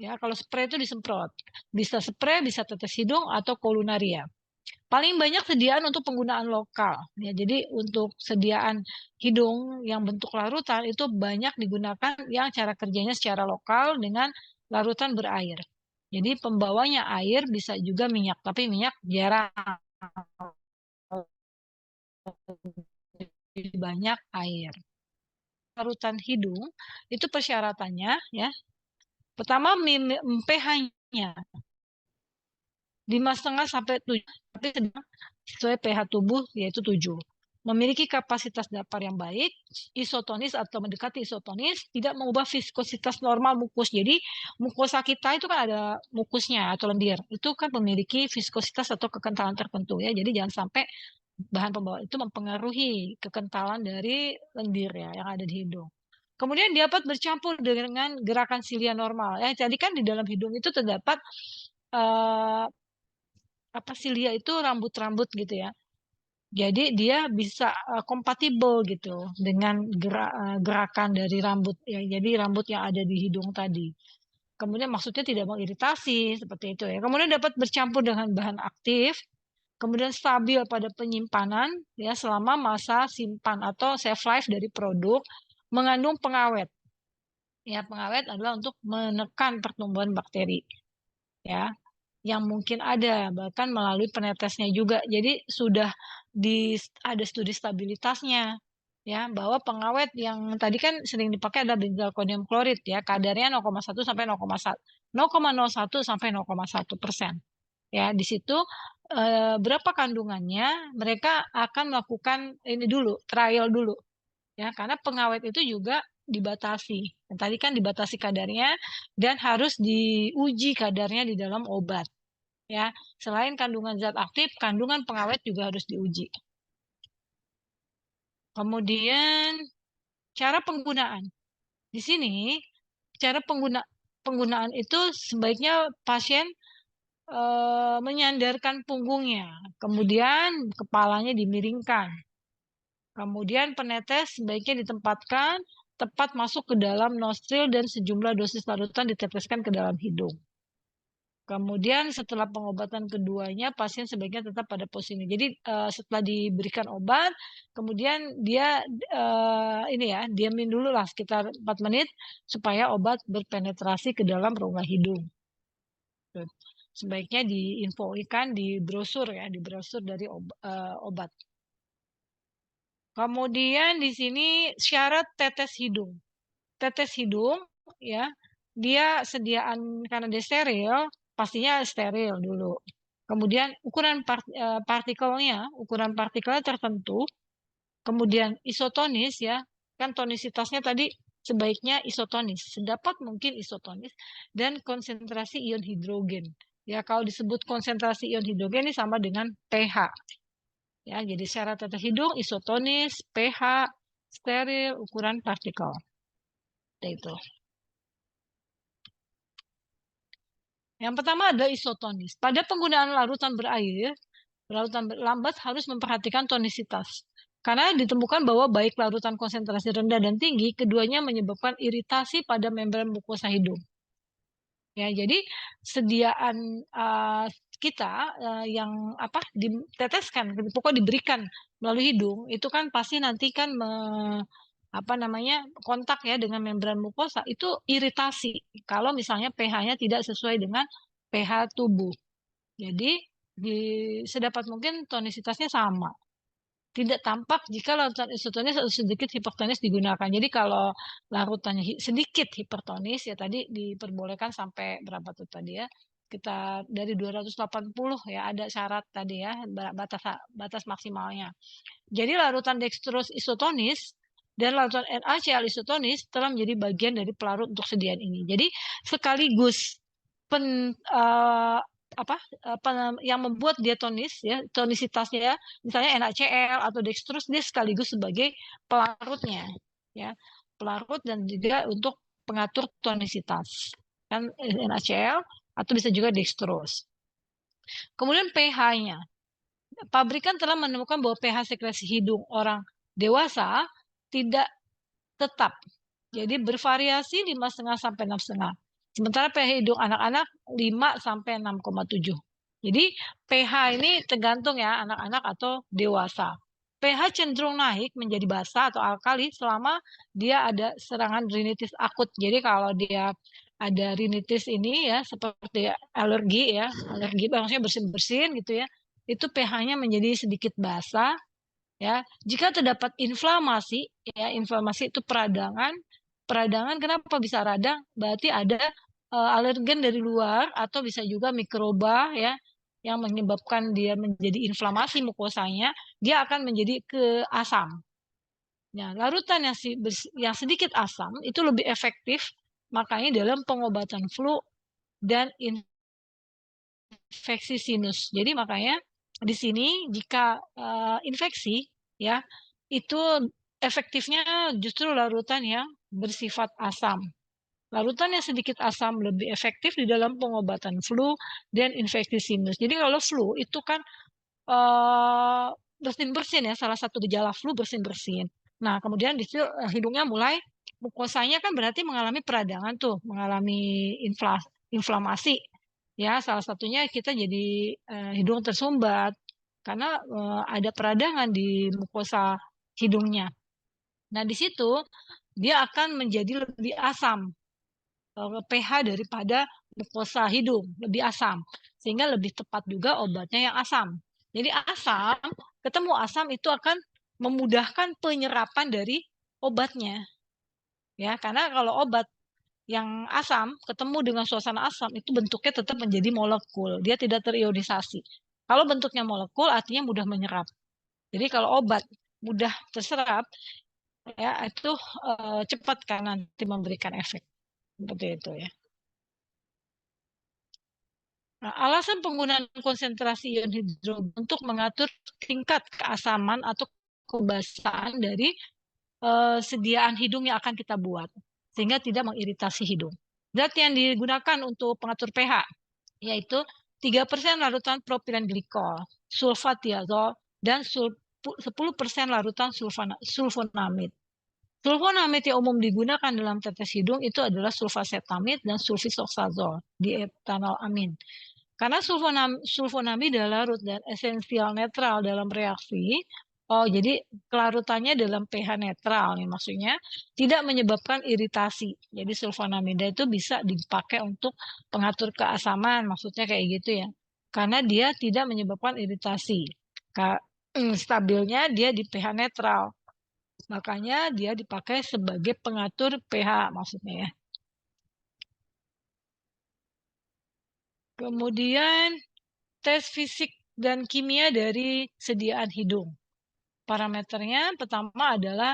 Ya, kalau spray itu disemprot. Bisa spray, bisa tetes hidung atau kolunaria. Paling banyak sediaan untuk penggunaan lokal. Ya, jadi untuk sediaan hidung yang bentuk larutan itu banyak digunakan yang cara kerjanya secara lokal dengan larutan berair. Jadi pembawanya air, bisa juga minyak, tapi minyak jarang, banyak air. Larutan hidung itu persyaratannya ya. Pertama pH-nya 5,5 sampai 7, tapi sesuai pH tubuh yaitu 7. memiliki kapasitas dapar yang baik, isotonis atau mendekati isotonis, tidak mengubah viskositas normal mukus. Jadi mukosa kita itu kan ada mukusnya atau lendir. Itu kan memiliki viskositas atau kekentalan tertentu ya. Jadi jangan sampai bahan pembawa itu mempengaruhi kekentalan dari lendir ya yang ada di hidung. Kemudian dapat bercampur dengan gerakan silia normal. Ya, jadi kan di dalam hidung itu terdapat silia itu rambut-rambut gitu ya. Jadi dia bisa kompatibel gitu dengan gerakan dari rambut ya. Jadi rambut yang ada di hidung tadi. Kemudian maksudnya tidak mengiritasi seperti itu ya. Kemudian dapat bercampur dengan bahan aktif. Kemudian stabil pada penyimpanan ya selama masa simpan atau shelf life dari produk, mengandung pengawet. Ya, pengawet adalah untuk menekan pertumbuhan bakteri. Ya, yang mungkin ada bahkan melalui penetesnya juga. Jadi sudah ada studi stabilitasnya ya bahwa pengawet yang tadi kan sering dipakai adalah benzalkonium klorid ya kadarnya 0,1 sampai 0,01 sampai 0,1%. Ya, di situ berapa kandungannya mereka akan melakukan ini dulu, trial dulu. Ya, karena pengawet itu juga dibatasi. Dan tadi kan dibatasi kadarnya dan harus diuji kadarnya di dalam obat. Ya, selain kandungan zat aktif, kandungan pengawet juga harus diuji. Kemudian cara penggunaan. Di sini cara penggunaan itu sebaiknya pasien menyandarkan punggungnya, kemudian kepalanya dimiringkan. Kemudian penetes sebaiknya ditempatkan tepat masuk ke dalam nostril dan sejumlah dosis larutan diteteskan ke dalam hidung. Kemudian setelah pengobatan keduanya, pasien sebaiknya tetap pada posisi ini. Jadi setelah diberikan obat, kemudian dia diamin dulu lah sekitar 4 menit supaya obat berpenetrasi ke dalam rongga hidung. Sebaiknya diinfokan di brosur ya, di brosur dari obat. Kemudian di sini syarat tetes hidung. Tetes hidung ya, dia sediaan karena dia steril, pastinya steril dulu. Kemudian ukuran partikelnya tertentu. Kemudian isotonis ya, kan tonisitasnya tadi sebaiknya isotonis, sedapat mungkin isotonis dan konsentrasi ion hidrogen. Ya, kalau disebut konsentrasi ion hidrogen ini sama dengan pH. Ya, jadi syarat tetes hidung, isotonis, pH, steril, ukuran partikel. Itu. Yang pertama adalah isotonis. Pada penggunaan larutan berair, larutan lambat harus memperhatikan tonisitas. Karena ditemukan bahwa baik larutan konsentrasi rendah dan tinggi, keduanya menyebabkan iritasi pada membran mukosa hidung. Ya, jadi sediaan kita yang diteteskan, pokoknya diberikan melalui hidung, itu kan pasti nanti kan kontak ya dengan membran mukosa itu iritasi kalau misalnya pH-nya tidak sesuai dengan pH tubuh. Jadi sedapat mungkin tonisitasnya sama. Tidak tampak jika larutan isotonis atau sedikit hipertonis digunakan. Jadi kalau larutannya sedikit hipertonis ya tadi diperbolehkan sampai berapa tuh tadi ya? Kita dari 280 ya ada syarat tadi ya batas maksimalnya. Jadi larutan dextrose isotonis dan larutan NaCl isotonis telah menjadi bagian dari pelarut untuk sediaan ini. Jadi sekaligus yang membuat dia tonis ya tonisitasnya ya, misalnya NaCl atau dextrose dia sekaligus sebagai pelarutnya ya pelarut dan juga untuk pengatur tonisitas kan NaCl atau bisa juga dextrose. Kemudian pH-nya, pabrikan telah menemukan bahwa pH sekresi hidung orang dewasa tidak tetap, jadi bervariasi 5,5 sampai 6,5. Sementara pH hidung anak-anak 5 sampai 6,7. Jadi pH ini tergantung ya anak-anak atau dewasa. pH cenderung naik menjadi basa atau alkali selama dia ada serangan rinitis akut. Jadi kalau dia ada rinitis ini ya seperti alergi maksudnya bersin-bersin gitu ya. Itu pH-nya menjadi sedikit basa ya. Jika terdapat inflamasi ya, inflamasi itu peradangan kenapa bisa radang? Berarti ada alergen dari luar atau bisa juga mikroba ya yang menyebabkan dia menjadi inflamasi mukosanya, dia akan menjadi ke asam. Nah, larutan yang sedikit asam itu lebih efektif, makanya dalam pengobatan flu dan infeksi sinus. Jadi makanya di sini jika infeksi ya itu efektifnya justru larutan yang bersifat asam. Larutan yang sedikit asam lebih efektif di dalam pengobatan flu dan infeksi sinus. Jadi kalau flu itu kan bersin-bersin ya, salah satu gejala flu bersin-bersin. Nah, kemudian di situ hidungnya mulai mukosanya kan berarti mengalami peradangan tuh, mengalami inflamasi. Ya, salah satunya kita jadi hidung tersumbat karena ada peradangan di mukosa hidungnya. Nah, di situ dia akan menjadi lebih asam pH daripada mukosa hidung, lebih asam. Sehingga lebih tepat juga obatnya yang asam. Jadi asam, ketemu asam itu akan memudahkan penyerapan dari obatnya. Ya, karena kalau obat yang asam ketemu dengan suasana asam itu bentuknya tetap menjadi molekul, dia tidak terionisasi. Kalau bentuknya molekul artinya mudah menyerap. Jadi kalau obat mudah terserap ya itu cepat kan nanti memberikan efek seperti itu ya. Nah, alasan penggunaan konsentrasi ion hidrogen untuk mengatur tingkat keasaman atau kebasaan dari sediaan hidung yang akan kita buat, sehingga tidak mengiritasi hidung. Zat yang digunakan untuk pengatur pH, yaitu 3% larutan propilen glikol, sulfatiazol, dan 10% larutan sulfonamid. Sulfonamid yang umum digunakan dalam tetes hidung itu adalah sulfacetamid dan sulfisoxazol di etanol amin. Karena sulfonamid adalah larut dan esensial netral dalam reaksi. Oh, jadi kelarutannya dalam pH netral nih maksudnya tidak menyebabkan iritasi. Jadi sulfonamida itu bisa dipakai untuk pengatur keasaman, maksudnya kayak gitu ya. Karena dia tidak menyebabkan iritasi. Stabilnya dia di pH netral. Makanya dia dipakai sebagai pengatur pH maksudnya ya. Kemudian tes fisik dan kimia dari sediaan hidung. Parameternya pertama adalah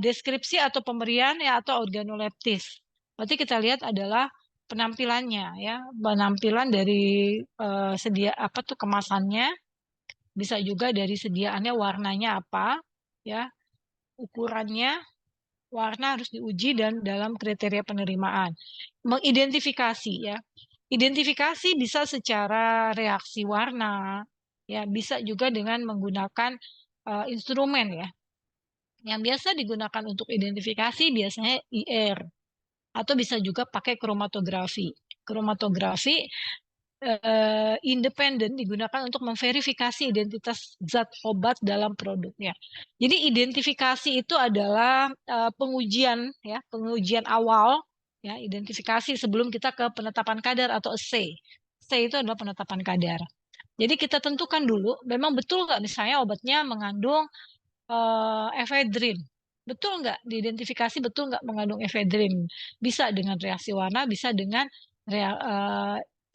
deskripsi atau pemberian ya atau organoleptis. Berarti kita lihat adalah penampilannya ya, penampilan dari sedia apa tuh kemasannya, bisa juga dari sediaannya warnanya apa ya, ukurannya, warna harus diuji dan dalam kriteria penerimaan. Mengidentifikasi ya. Identifikasi bisa secara reaksi warna, ya bisa juga dengan menggunakan instrumen ya. Yang biasa digunakan untuk identifikasi biasanya IR atau bisa juga pakai kromatografi. Kromatografi independen digunakan untuk memverifikasi identitas zat obat dalam produknya. Jadi identifikasi itu adalah pengujian ya, pengujian awal ya, identifikasi sebelum kita ke penetapan kadar atau assay. Assay itu adalah penetapan kadar. Jadi kita tentukan dulu, memang betul nggak misalnya obatnya mengandung efedrin. Betul nggak? Diidentifikasi betul nggak mengandung efedrin? Bisa dengan reaksi warna, bisa dengan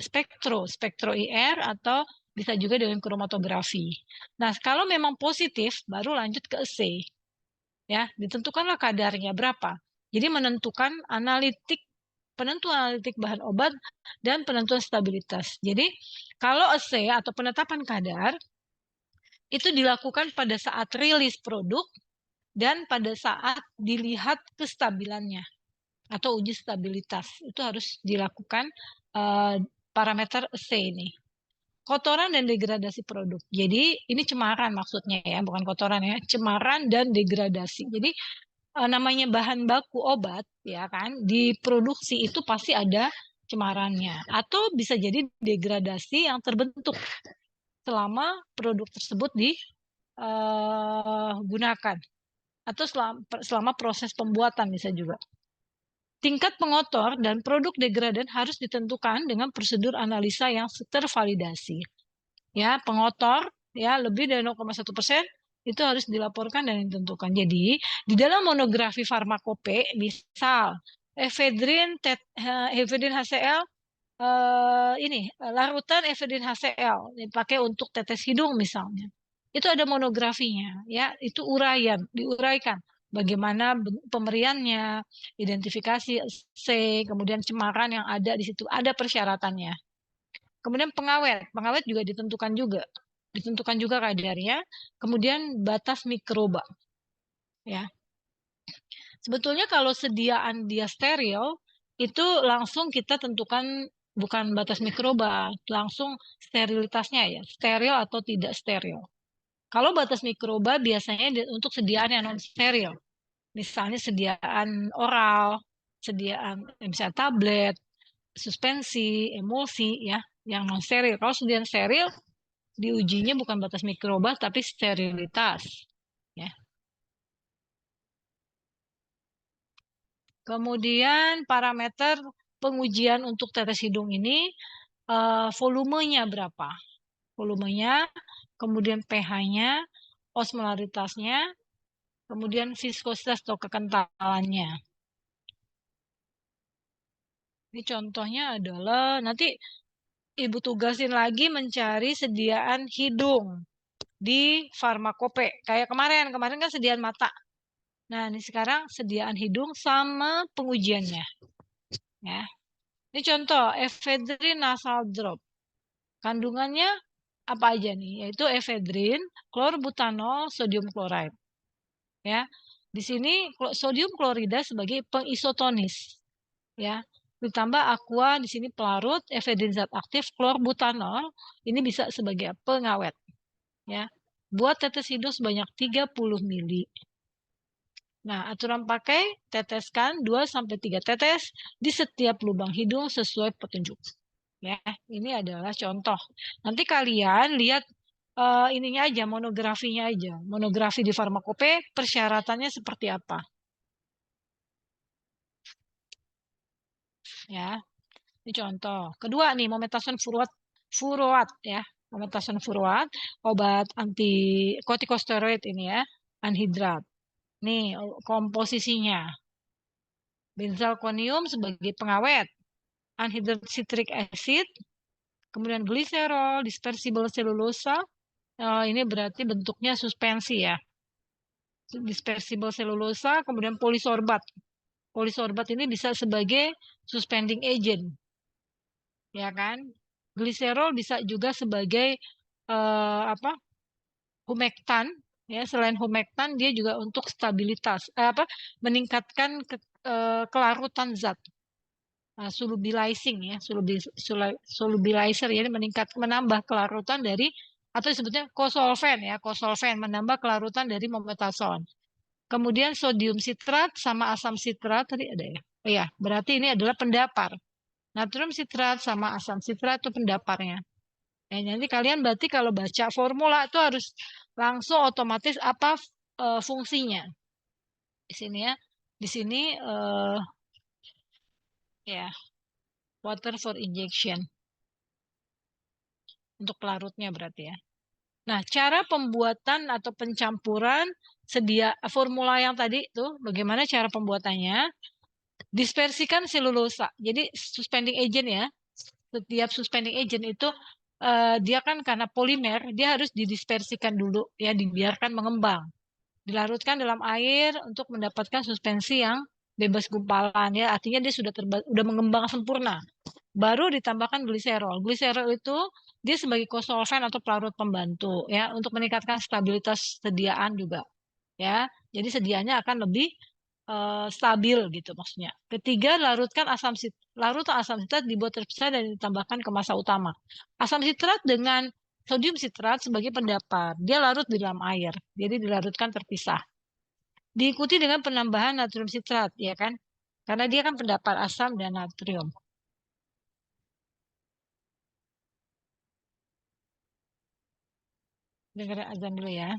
spektro IR atau bisa juga dengan kromatografi. Nah, kalau memang positif, baru lanjut ke assay. Ya, ditentukanlah kadarnya berapa. Jadi menentukan penentuan analitik bahan obat dan penentuan stabilitas. Jadi kalau assay atau penetapan kadar itu dilakukan pada saat rilis produk dan pada saat dilihat kestabilannya atau uji stabilitas. Itu harus dilakukan parameter assay ini. Kotoran dan degradasi produk. Jadi ini cemaran maksudnya ya, bukan kotoran ya, cemaran dan degradasi. Jadi namanya bahan baku obat ya kan, diproduksi itu pasti ada cemarannya atau bisa jadi degradasi yang terbentuk selama produk tersebut digunakan atau selama proses pembuatan bisa juga. Tingkat pengotor dan produk degradan harus ditentukan dengan prosedur analisa yang tervalidasi. Ya, pengotor ya lebih dari 0,1% itu harus dilaporkan dan ditentukan. Jadi, di dalam monografi farmakope, misal efedrin HCl ini larutan evedin HCl dipakai untuk tetes hidung misalnya. Itu ada monografinya, ya. Itu diuraikan bagaimana pemberiannya, identifikasi C, kemudian cemaran yang ada di situ, ada persyaratannya. Kemudian pengawet juga ditentukan juga kadarnya. Kemudian batas mikroba, ya. Sebetulnya kalau sediaan dia steril, itu langsung kita tentukan bukan batas mikroba, langsung sterilitasnya ya, steril atau tidak steril. Kalau batas mikroba biasanya untuk sediaan yang non steril, misalnya sediaan oral, sediaan misalnya tablet, suspensi, emulsi ya, yang non steril. Kalau sediaan steril diujinya bukan batas mikroba tapi sterilitas. Ya. Kemudian parameter pengujian untuk tetes hidung ini volumenya berapa? Volumenya, kemudian pH-nya, osmolaritasnya, kemudian viskositas atau kekentalannya. Ini contohnya adalah nanti Ibu tugasin lagi mencari sediaan hidung di farmakope. Kayak kemarin kan sediaan mata. Nah, ini sekarang sediaan hidung sama pengujiannya. Ya. Ini contoh, ephedrine nasal drop. Kandungannya apa aja nih? Yaitu ephedrine, klorbutanol, sodium chloride. Ya. Di sini sodium klorida sebagai pengisotonis. Ya. Ditambah aqua di sini pelarut, ephedrine zat aktif, klorbutanol ini bisa sebagai pengawet. Ya. Buat tetes hidung sebanyak 30 mili. Nah, aturan pakai teteskan 2-3 tetes di setiap lubang hidung sesuai petunjuk. Ya, ini adalah contoh. Nanti kalian lihat ininya aja, monografinya aja. Monografi di farmakope persyaratannya seperti apa. Ya, ini contoh. Kedua nih, mometasone furoat ya. Mometasone furoat, obat anti kortikosteroid ini ya, anhidrat. Nih, komposisinya. Benzalkonium sebagai pengawet, anhidrat citric acid, kemudian gliserol, dispersible selulosa, ini berarti bentuknya suspensi ya. Dispersible selulosa, kemudian polisorbat. Polisorbat ini bisa sebagai suspending agent, ya kan? Gliserol bisa juga sebagai apa? Humektan, ya. Selain humektan, dia juga untuk stabilitas, meningkatkan kelarutan zat. Solubilizing ya, solubilizer ya, menambah kelarutan dari atau disebutnya kosolven ya, kosolven menambah kelarutan dari mometasone. Kemudian sodium sitrat sama asam sitrat tadi ada ya. Oh ya, berarti ini adalah pendapar. Natrium sitrat sama asam sitrat itu pendaparnya. Nanti kalian berarti kalau baca formula itu harus langsung otomatis apa fungsinya. Di sini ya. Di sini ya, water for injection. Untuk pelarutnya berarti ya. Nah, cara pembuatan atau pencampuran formula yang tadi itu bagaimana cara pembuatannya? Dispersikan selulosa. Jadi suspending agent ya. Setiap suspending agent itu dia kan karena polimer, dia harus didispersikan dulu ya, dibiarkan mengembang. Dilarutkan dalam air untuk mendapatkan suspensi yang bebas gumpalan ya. Artinya dia sudah mengembang sempurna. Baru ditambahkan gliserol. Gliserol itu dia sebagai kosolven atau pelarut pembantu ya untuk meningkatkan stabilitas sediaan juga ya. Jadi sediaannya akan lebih stabil gitu maksudnya. Ketiga, larutan asam sitrat dibuat terpisah dan ditambahkan ke massa utama. Asam sitrat dengan sodium sitrat sebagai pendapar. Dia larut di dalam air. Jadi dilarutkan terpisah. Diikuti dengan penambahan natrium sitrat ya kan? Karena dia kan pendapar asam dan natrium. Dengerin azan dulu ya.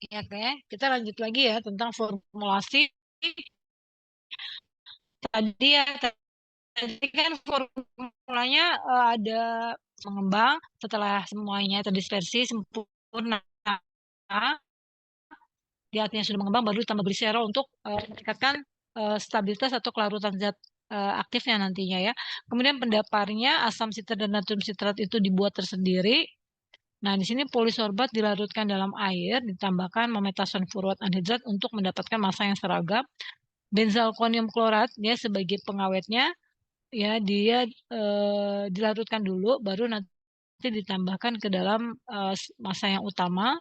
Ya, oke. Kita lanjut lagi ya tentang formulasi tadi ya. Tadi kan formulanya ada mengembang setelah semuanya terdispersi sempurna. Dia artinya sudah mengembang baru ditambah gliserol untuk meningkatkan stabilitas atau kelarutan zat aktifnya nantinya ya. Kemudian pendaparnya asam sitrat dan natrium sitrat itu dibuat tersendiri. Nah, di sini polisorbat dilarutkan dalam air, ditambahkan memetason furuat anhidrat untuk mendapatkan massa yang seragam. Benzalkonium klorat dia sebagai pengawetnya ya dia dilarutkan dulu baru nanti ditambahkan ke dalam massa yang utama.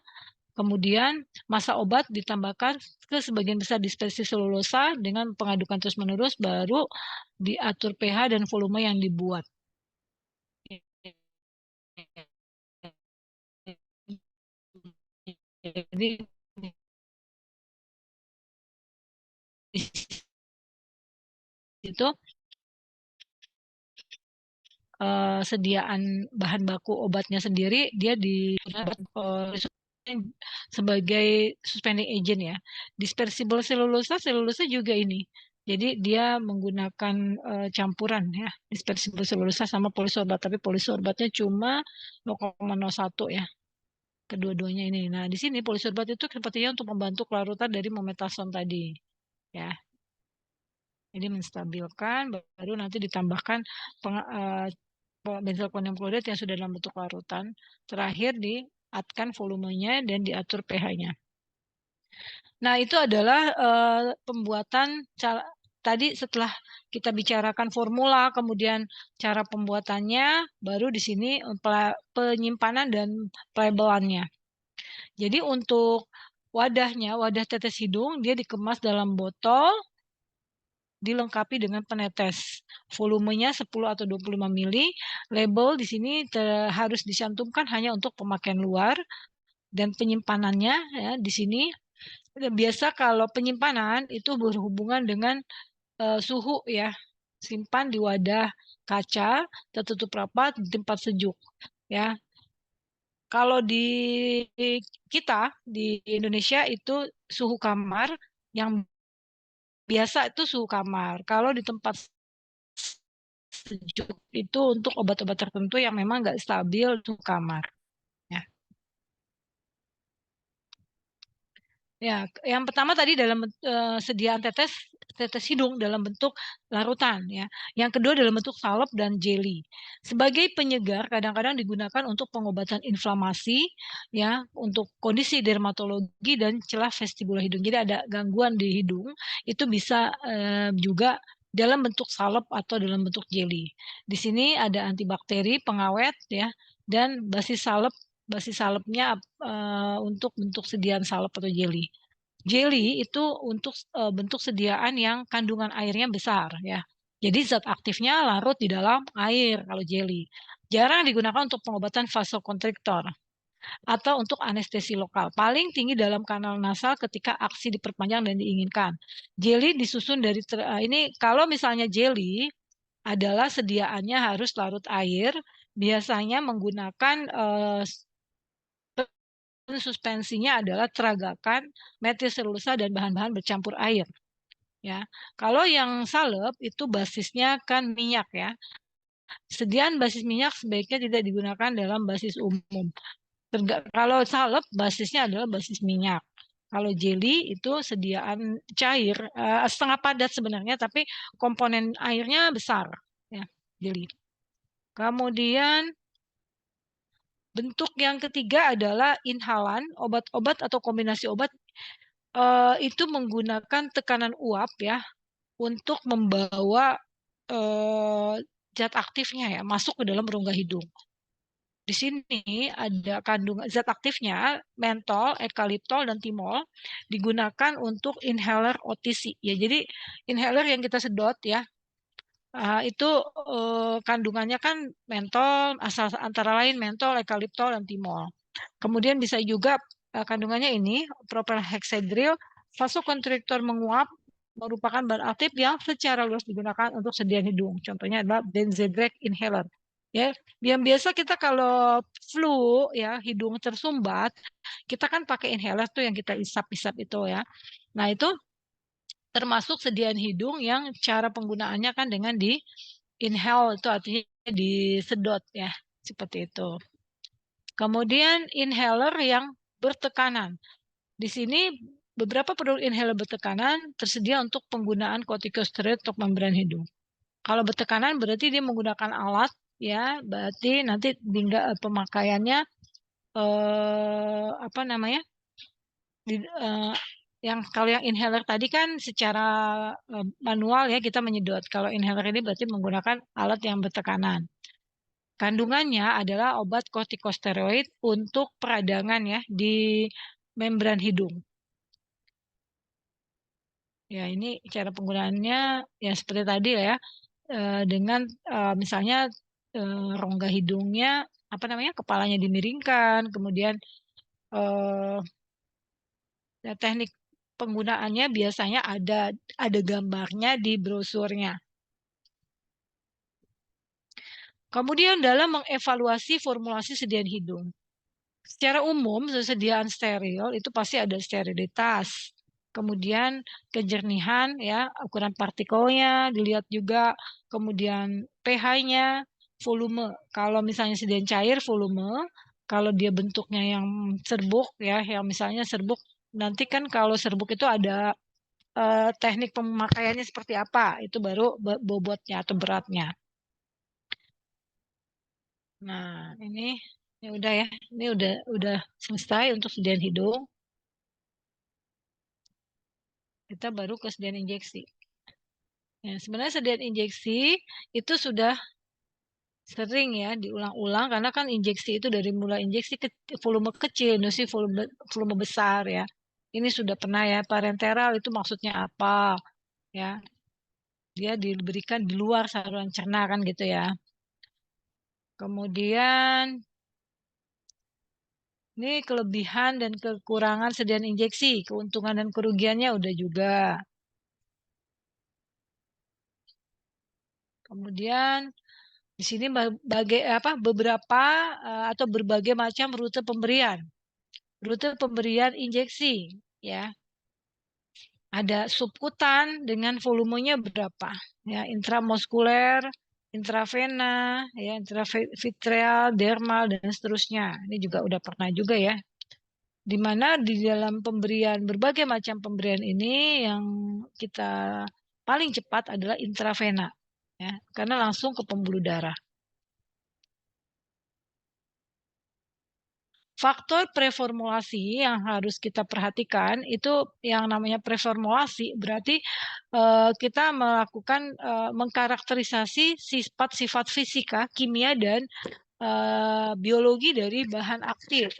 Kemudian massa obat ditambahkan ke sebagian besar dispersi selulosa dengan pengadukan terus-menerus baru diatur pH dan volume yang dibuat. Jadi itu sediaan bahan baku obatnya sendiri dia digunakan sebagai suspending agent ya. Dispersible selulosa, selulosa juga ini. Jadi dia menggunakan campuran ya, dispersible selulosa sama polisorbat, tapi polisorbatnya cuma 0,01 ya. Kedua-duanya ini. Nah, di sini polisorbat itu sepertinya untuk membantu kelarutan dari mometason tadi ya. Jadi menstabilkan baru nanti ditambahkan benzalkonium klorid yang sudah dalam bentuk larutan. Terakhir diatkan volumenya dan diatur pH-nya. Nah, itu adalah pembuatan tadi setelah kita bicarakan formula, kemudian cara pembuatannya, baru di sini penyimpanan dan pelabelannya. Jadi untuk wadahnya, wadah tetes hidung, dia dikemas dalam botol, dilengkapi dengan penetes. Volumenya 10 atau 25 mili. Label di sini harus dicantumkan hanya untuk pemakaian luar dan penyimpanannya ya di sini biasa kalau penyimpanan itu berhubungan dengan suhu ya. Simpan di wadah kaca tertutup rapat di tempat sejuk ya. Kalau di kita di Indonesia itu suhu kamar yang biasa itu suhu kamar. Kalau di tempat sejuk itu untuk obat-obat tertentu yang memang nggak stabil suhu kamar. Ya. Ya, yang pertama tadi dalam sediaan tetes hidung dalam bentuk larutan ya. Yang kedua dalam bentuk salep dan jeli. Sebagai penyegar kadang-kadang digunakan untuk pengobatan inflamasi ya, untuk kondisi dermatologi dan celah vestibular hidung. Jadi ada gangguan di hidung itu bisa juga dalam bentuk salep atau dalam bentuk jeli. Di sini ada antibakteri, pengawet ya, dan basis salepnya untuk bentuk sediaan salep atau jelly. Jelly itu untuk bentuk sediaan yang kandungan airnya besar ya. Jadi zat aktifnya larut di dalam air kalau jelly. Jarang digunakan untuk pengobatan vasokonstriktor atau untuk anestesi lokal. Paling tinggi dalam kanal nasal ketika aksi diperpanjang dan diinginkan. Jelly disusun dari ini kalau misalnya jelly adalah sediaannya harus larut air, biasanya menggunakan suspensinya adalah teragakan, metil selulosa dan bahan-bahan bercampur air. Ya, kalau yang salep itu basisnya kan minyak ya. Sediaan basis minyak sebaiknya tidak digunakan dalam basis umum. Kalau salep basisnya adalah basis minyak. Kalau jelly itu sediaan cair, setengah padat sebenarnya, tapi komponen airnya besar. Ya, jelly. Kemudian bentuk yang ketiga adalah inhalan, obat-obat atau kombinasi obat itu menggunakan tekanan uap ya untuk membawa zat aktifnya ya masuk ke dalam rongga hidung. Di sini ada kandungan zat aktifnya mentol, eukaliptol dan timol digunakan untuk inhaler OTC ya. Jadi inhaler yang kita sedot ya itu kandungannya kan mentol, asal antara lain mentol, eukaliptol dan timol. Kemudian bisa juga kandungannya ini propylhexedril, vasokonstriktor menguap merupakan bahan aktif yang secara luas digunakan untuk sediaan hidung. Contohnya adalah Benzedrec inhaler. Ya, yang biasa kita kalau flu ya, hidung tersumbat, kita kan pakai inhaler tuh yang kita isap-isap itu ya. Nah, itu termasuk sediaan hidung yang cara penggunaannya kan dengan di inhale, itu artinya disedot ya, seperti itu. Kemudian inhaler yang bertekanan. Di sini beberapa produk inhaler bertekanan tersedia untuk penggunaan kortikosteroid untuk membran hidung. Kalau bertekanan berarti dia menggunakan alat ya, berarti nanti tinggal pemakaiannya apa namanya? Yang kalau yang inhaler tadi kan secara manual ya kita menyedot. Kalau inhaler ini berarti menggunakan alat yang bertekanan. Kandungannya adalah obat kortikosteroid untuk peradangan ya di membran hidung. Ya, ini cara penggunaannya ya seperti tadi ya, dengan misalnya rongga hidungnya apa namanya kepalanya dimiringkan, kemudian ya, teknik penggunaannya biasanya ada gambarnya di brosurnya. Kemudian dalam mengevaluasi formulasi sediaan hidung. Secara umum, sediaan steril itu pasti ada sterilitas. Kemudian kejernihan, ya, ukuran partikelnya, dilihat juga. Kemudian pH-nya, volume. Kalau misalnya sediaan cair, volume. Kalau dia bentuknya yang serbuk, ya, yang misalnya serbuk, nanti kan kalau serbuk itu ada teknik pemakaiannya seperti apa, itu baru bobotnya atau beratnya. Nah, ini udah ya. Ini udah selesai untuk sediaan hidung. Kita baru ke sediaan injeksi. Ya, sebenarnya sediaan injeksi itu sudah sering ya diulang-ulang karena kan injeksi itu dari mulai injeksi volume kecil, injeksi volume besar ya. Ini sudah pernah ya, parenteral itu maksudnya apa ya? Dia diberikan di luar saluran cerna kan gitu ya. Kemudian ini kelebihan dan kekurangan sediaan injeksi, keuntungan dan kerugiannya udah juga. Kemudian di sini beberapa atau berbagai macam rute pemberian. Rute pemberian injeksi ya. Ada subkutan dengan volumenya berapa? Ya, intramuskuler, intravena, ya, intravitreal, dermal dan seterusnya. Ini juga udah pernah juga ya. Di mana di dalam pemberian berbagai macam pemberian ini yang kita paling cepat adalah intravena ya, karena langsung ke pembuluh darah. Faktor preformulasi yang harus kita perhatikan itu yang namanya preformulasi berarti kita melakukan mengkarakterisasi sifat-sifat fisika, kimia dan biologi dari bahan aktif.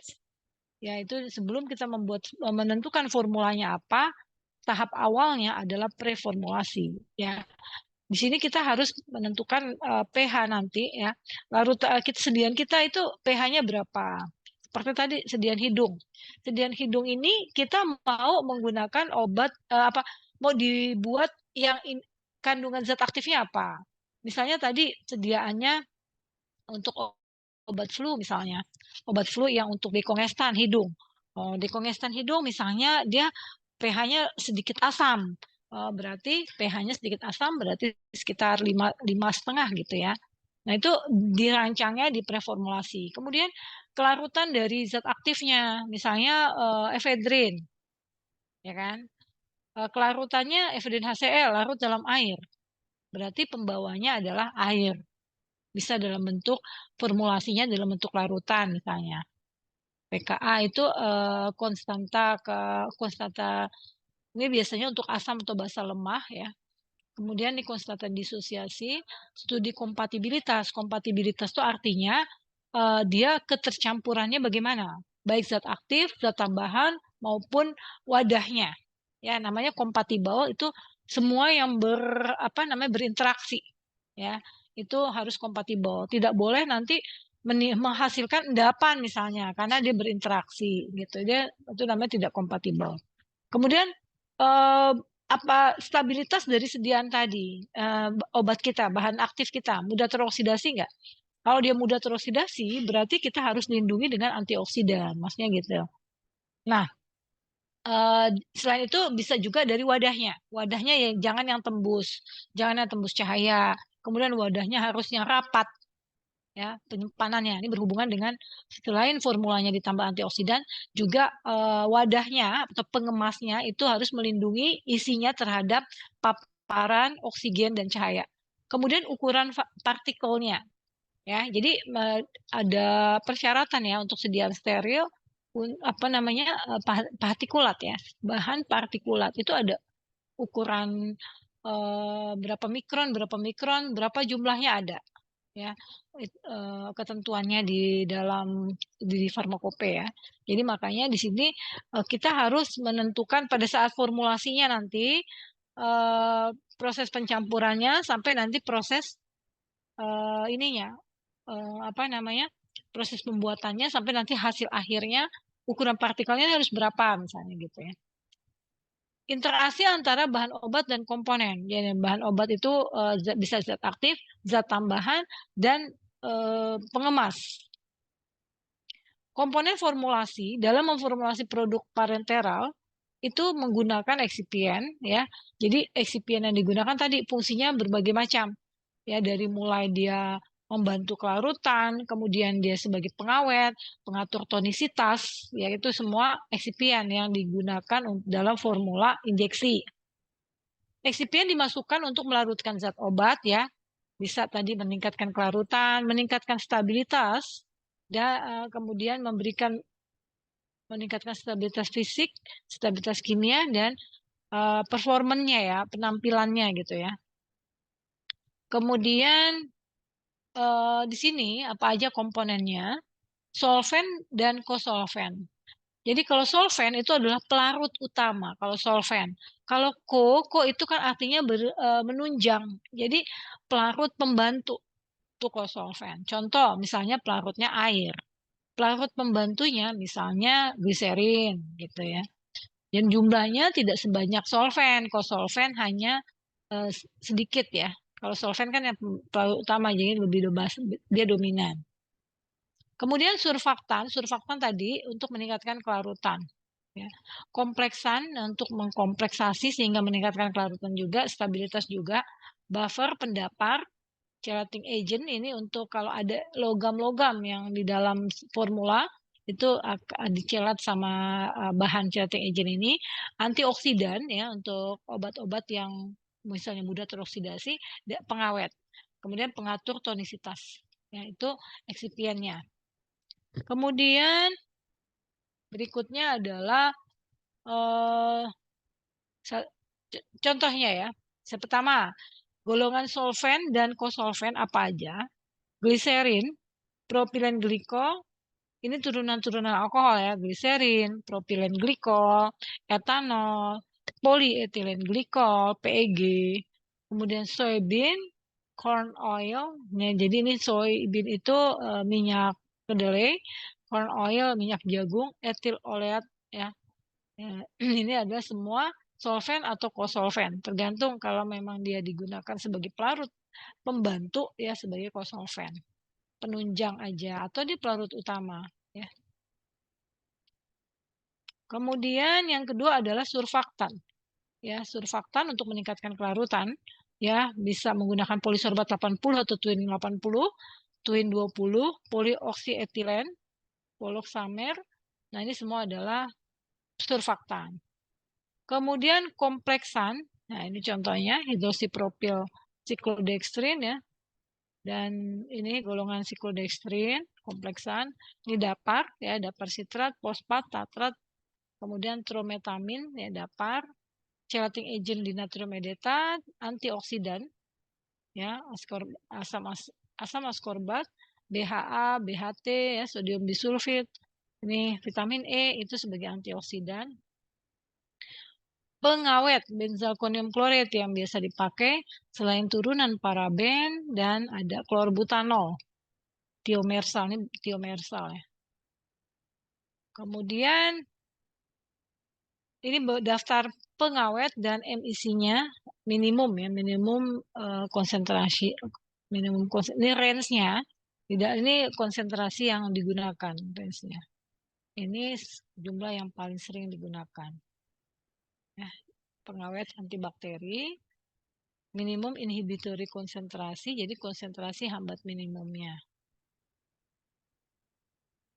Ya, itu sebelum kita menentukan formulanya apa, tahap awalnya adalah preformulasi ya. Di sini kita harus menentukan pH nanti ya. Lalu sediaan kita itu pH-nya berapa? Seperti tadi sediaan hidung. Sediaan hidung ini kita mau menggunakan obat mau dibuat yang kandungan zat aktifnya apa? Misalnya tadi sediaannya untuk obat flu misalnya. Obat flu yang untuk dekongestan hidung. Dekongestan hidung misalnya dia pH-nya sedikit asam. Berarti pH-nya sedikit asam berarti sekitar 5,5 gitu ya. Nah, itu dirancangnya di preformulasi. Kemudian kelarutan dari zat aktifnya, misalnya efedrin, ya kan? Kelarutannya efedrin HCl larut dalam air. Berarti pembawanya adalah air. Bisa dalam bentuk formulasinya dalam bentuk larutan misalnya. pKa itu konstanta ini biasanya untuk asam atau basa lemah ya. Kemudian di konstanta disosiasi, studi kompatibilitas. Kompatibilitas itu artinya dia ketercampurannya bagaimana, baik zat aktif, zat tambahan maupun wadahnya. Ya, namanya kompatibel itu semua yang berinteraksi. Ya, itu harus kompatibel. Tidak boleh nanti menghasilkan endapan misalnya karena dia berinteraksi gitu. Dia itu namanya tidak kompatibel. Kemudian apa stabilitas dari sediaan tadi obat kita, bahan aktif kita mudah teroksidasi nggak? Kalau dia mudah teroksidasi, berarti kita harus lindungi dengan antioksidan, maksudnya gitu. Nah, selain itu bisa juga dari wadahnya. Wadahnya ya jangan yang tembus, jangan yang tembus cahaya. Kemudian wadahnya harus yang rapat, ya penyimpanannya. Ini berhubungan dengan selain formulanya ditambah antioksidan, juga wadahnya atau pengemasnya itu harus melindungi isinya terhadap paparan oksigen dan cahaya. Kemudian ukuran partikelnya, ya. Jadi ada persyaratan ya untuk sediaan steril, apa namanya partikulat ya, bahan partikulat itu ada ukuran berapa mikron, berapa jumlahnya ada ya, ketentuannya di dalam di farmakope ya. Jadi makanya di sini kita harus menentukan pada saat formulasinya nanti, proses pencampurannya sampai nanti proses ininya apa namanya proses pembuatannya sampai nanti hasil akhirnya ukuran partikelnya harus berapa misalnya gitu ya. Interaksi antara bahan obat dan komponen. Jadi bahan obat itu bisa zat aktif, zat tambahan, dan pengemas. Komponen formulasi dalam memformulasi produk parenteral itu menggunakan eksipien ya. Jadi eksipien yang digunakan tadi fungsinya berbagai macam. Ya dari mulai dia membantu kelarutan, kemudian dia sebagai pengawet, pengatur tonisitas, yaitu semua eksipien yang digunakan dalam formula injeksi. Eksipien dimasukkan untuk melarutkan zat obat ya, bisa tadi meningkatkan kelarutan, meningkatkan stabilitas, dan kemudian meningkatkan stabilitas fisik, stabilitas kimia, dan performanya ya, penampilannya gitu ya. Kemudian di sini apa aja komponennya? Solvent dan kosolvent. Jadi kalau solvent itu adalah pelarut utama kalau solvent. Kalau ko itu kan artinya menunjang. Jadi pelarut pembantu itu kosolvent. Contoh misalnya pelarutnya air. Pelarut pembantunya misalnya gliserin gitu ya. Dan jumlahnya tidak sebanyak solvent. Kosolvent hanya sedikit ya. Kalau solvent kan yang pelarut utama jadi lebih dia dominan. Kemudian surfaktan tadi untuk meningkatkan kelarutan. Ya. Kompleksan untuk mengkompleksasi sehingga meningkatkan kelarutan juga, stabilitas juga. Buffer, pendapar, chelating agent ini untuk kalau ada logam-logam yang di dalam formula itu dicelat sama bahan chelating agent ini. Antioksidan ya untuk obat-obat yang misalnya mudah teroksidasi, pengawet. Kemudian pengatur tonisitas. Ya, itu eksipiennya. Kemudian berikutnya adalah contohnya ya. Pertama, golongan solvent dan kosolvent apa aja? Gliserin, propilen glikol, ini turunan-turunan alkohol ya, gliserin, propilen glikol, etanol, polyethylene glikol, PEG, kemudian soybean, corn oil. Nah, jadi ini soybean itu minyak kedelai, corn oil minyak jagung, etil oleat ya. Ya, ini adalah semua solvent atau kosolvent, tergantung kalau memang dia digunakan sebagai pelarut pembantu ya sebagai kosolvent, penunjang aja atau di pelarut utama ya. Kemudian yang kedua adalah surfaktan. Ya, surfaktan untuk meningkatkan kelarutan ya bisa menggunakan polisorbat 80 atau twin 80, twin 20, polioksietilen, poloxamer. Nah, ini semua adalah surfaktan. Kemudian kompleksan, nah ini contohnya hidroksipropil siklodextrin ya. Dan ini golongan siklodextrin, kompleksan. Ini dapar ya, dapar sitrat, fosfat, tatrat, kemudian trometamin ya dapar, chelating agent dinatrium edetat, antioksidan ya, asam askorbat, BHA, BHT ya, sodium disulfit. Ini vitamin E itu sebagai antioksidan. Pengawet benzalkonium klorid yang biasa dipakai selain turunan paraben dan ada klorbutanol, tiomersal ini tiomersal ya. Kemudian ini daftar pengawet dan emisinya minimum ya, minimum konsentrasi, minimum ini range-nya Tidak, ini konsentrasi yang digunakan range-nya. Ini jumlah yang paling sering digunakan. Pengawet antibakteri, minimum inhibitory konsentrasi, jadi konsentrasi hambat minimumnya.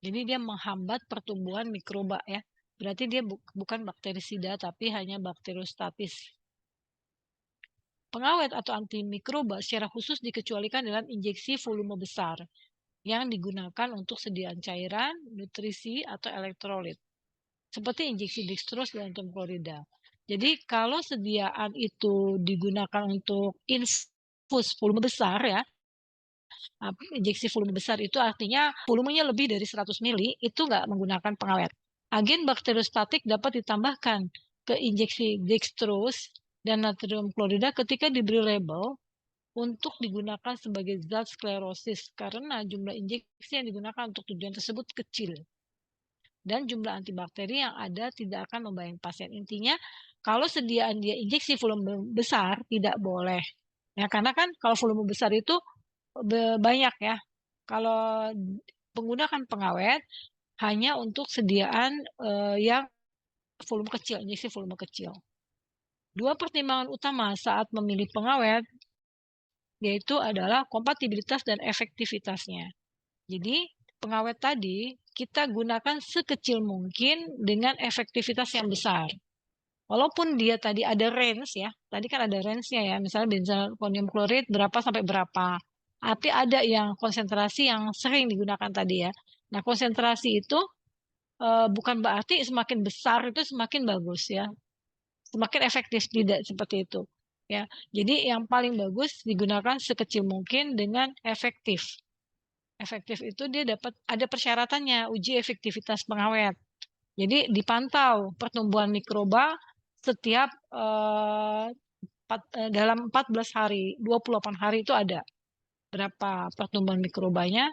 Jadi dia menghambat pertumbuhan mikroba ya. Berarti dia bukan bakterisida tapi hanya bakteriostatis. Pengawet atau antimikroba secara khusus dikecualikan dalam injeksi volume besar yang digunakan untuk sediaan cairan, nutrisi, atau elektrolit. Seperti injeksi dextrose dan natrium klorida. Jadi kalau sediaan itu digunakan untuk infus volume besar ya, injeksi volume besar itu artinya volumenya lebih dari 100 mili, itu nggak menggunakan pengawet. Agen bakteriostatik dapat ditambahkan ke injeksi dextrose dan natrium klorida ketika diberi label untuk digunakan sebagai zat sklerosis karena jumlah injeksi yang digunakan untuk tujuan tersebut kecil dan jumlah antibakteri yang ada tidak akan membahayakan pasien. Intinya kalau sediaan dia injeksi volume besar tidak boleh ya, karena kan kalau volume besar itu banyak ya. Kalau menggunakan pengawet hanya untuk sediaan yang volume kecil, injeksi volume kecil. Dua pertimbangan utama saat memilih pengawet yaitu adalah kompatibilitas dan efektivitasnya. Jadi pengawet tadi kita gunakan sekecil mungkin dengan efektivitas yang besar. Walaupun dia tadi ada range ya, tadi kan ada range-nya ya, misalnya benzalkonium klorid berapa sampai berapa. Tapi ada yang konsentrasi yang sering digunakan tadi ya. Nah konsentrasi itu bukan berarti semakin besar itu semakin bagus ya, semakin efektif, tidak seperti itu. Ya, jadi yang paling bagus digunakan sekecil mungkin dengan efektif. Efektif itu dia dapat ada persyaratannya, uji efektivitas pengawet. Jadi dipantau pertumbuhan mikroba setiap dalam 14 hari, 28 hari itu ada berapa pertumbuhan mikrobanya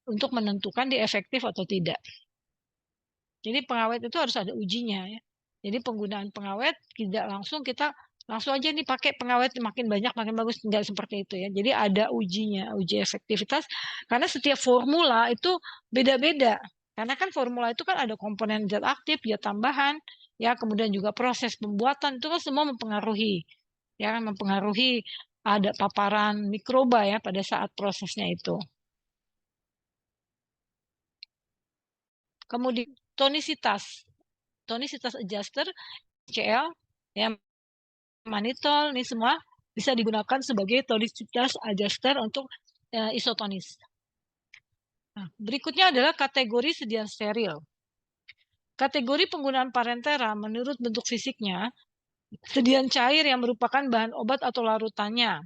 untuk menentukan dia efektif atau tidak. Jadi pengawet itu harus ada ujinya ya. Jadi penggunaan pengawet tidak langsung kita langsung aja nih pakai pengawet makin banyak makin bagus, enggak seperti itu ya. Jadi ada ujinya, uji efektivitas karena setiap formula itu beda-beda. Karena kan formula itu kan ada komponen zat aktif, zat tambahan, ya kemudian juga proses pembuatan itu kan semua mempengaruhi. Ya, mempengaruhi ada paparan mikroba ya pada saat prosesnya itu. Kemudian tonisitas adjuster CL ya, manitol ini semua bisa digunakan sebagai tonisitas adjuster untuk isotonis. Nah, berikutnya adalah kategori sediaan steril. Kategori penggunaan parentera menurut bentuk fisiknya, sediaan cair yang merupakan bahan obat atau larutannya,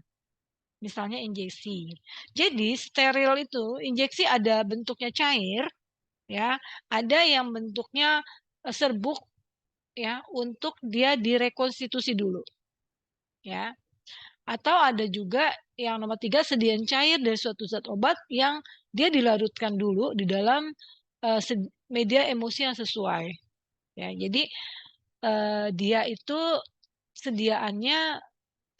misalnya injeksi. Jadi steril itu injeksi ada bentuknya cair, ya, ada yang bentuknya serbuk, ya, untuk dia direkonstitusi dulu, ya. Atau ada juga yang nomor 3 sediaan cair dari suatu zat obat yang dia dilarutkan dulu di dalam media emulsi yang sesuai. Ya, jadi dia itu sediaannya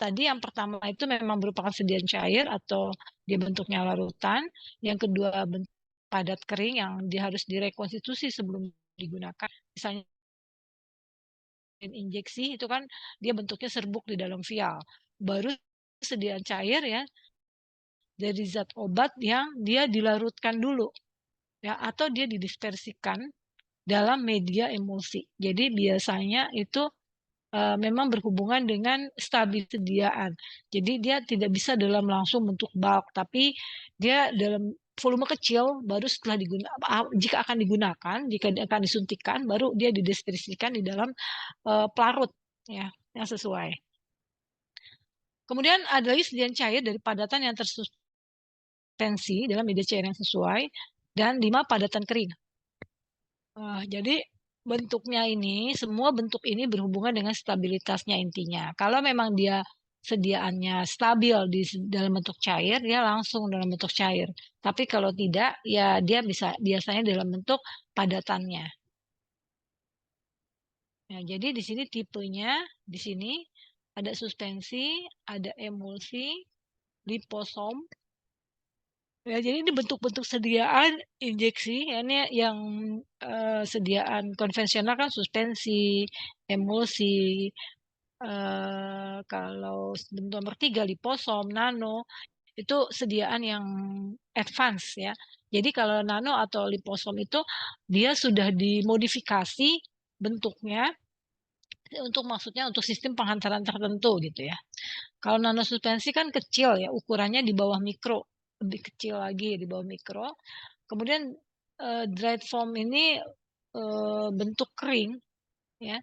tadi yang pertama itu memang merupakan sediaan cair atau dia bentuknya larutan. Yang kedua bentuk padat kering yang dia harus direkonstitusi sebelum digunakan. Misalnya injeksi itu kan dia bentuknya serbuk di dalam vial. Baru sediaan cair ya dari zat obat yang dia dilarutkan dulu ya atau dia didispersikan dalam media emulsi. Jadi biasanya itu memang berhubungan dengan stabilitas sediaan. Jadi dia tidak bisa dalam langsung bentuk bulk, tapi dia dalam volume kecil baru setelah jika akan digunakan, jika akan disuntikan, baru dia didispersikan di dalam pelarut ya yang sesuai. Kemudian ada lagi sediaan cair dari padatan yang tersuspensi dalam media cair yang sesuai dan 5 padatan kering. Jadi bentuknya ini, semua bentuk ini berhubungan dengan stabilitasnya intinya. Kalau memang dia sediaannya stabil di dalam bentuk cair, ya langsung dalam bentuk cair. Tapi kalau tidak, ya dia biasanya dalam bentuk padatannya. Ya, jadi di sini tipenya, di sini ada suspensi, ada emulsi, liposom, Ya, jadi ini bentuk-bentuk sediaan injeksi, ya, ini yang sediaan konvensional kan suspensi, emulsi, kalau bentuk nomor 3 liposom, nano, itu sediaan yang advance ya. Jadi kalau nano atau liposom itu dia sudah dimodifikasi bentuknya maksudnya untuk sistem penghantaran tertentu gitu ya. Kalau nano suspensi kan kecil ya, ukurannya di bawah mikro, lebih kecil lagi di bawah mikro. Kemudian dried form ini bentuk kering ya.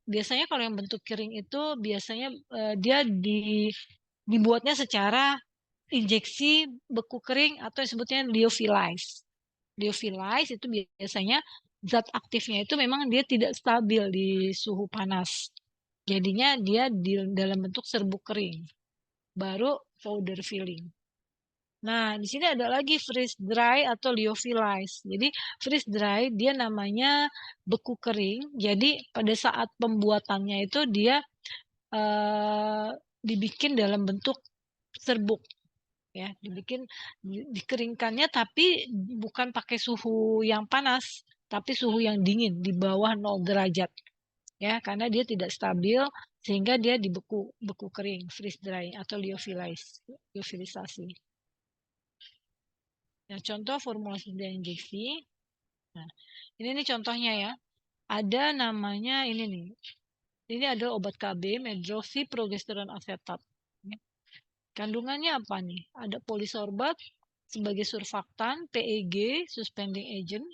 Biasanya kalau yang bentuk kering itu biasanya dia dibuatnya secara injeksi beku kering atau disebutnya lyophilize. Lyophilize itu biasanya zat aktifnya itu memang dia tidak stabil di suhu panas. Jadinya dia di dalam bentuk serbuk kering. Baru powder filling. Nah, di sini ada lagi freeze dry atau lyophilize. Jadi freeze dry dia namanya beku kering. Jadi pada saat pembuatannya itu dia dibikin dalam bentuk serbuk ya, dikeringkannya tapi bukan pakai suhu yang panas, tapi suhu yang dingin di bawah 0 derajat ya, karena dia tidak stabil sehingga dia beku kering, freeze dry atau lyophilisasi. Nah, contoh formulasi dan injeksi. Nah, ini nih contohnya ya. Ada namanya ini nih. Ini adalah obat KB, medroxyprogesterone asetat. Kandungannya apa nih? Ada polisorbat sebagai surfaktan, PEG, suspending agent,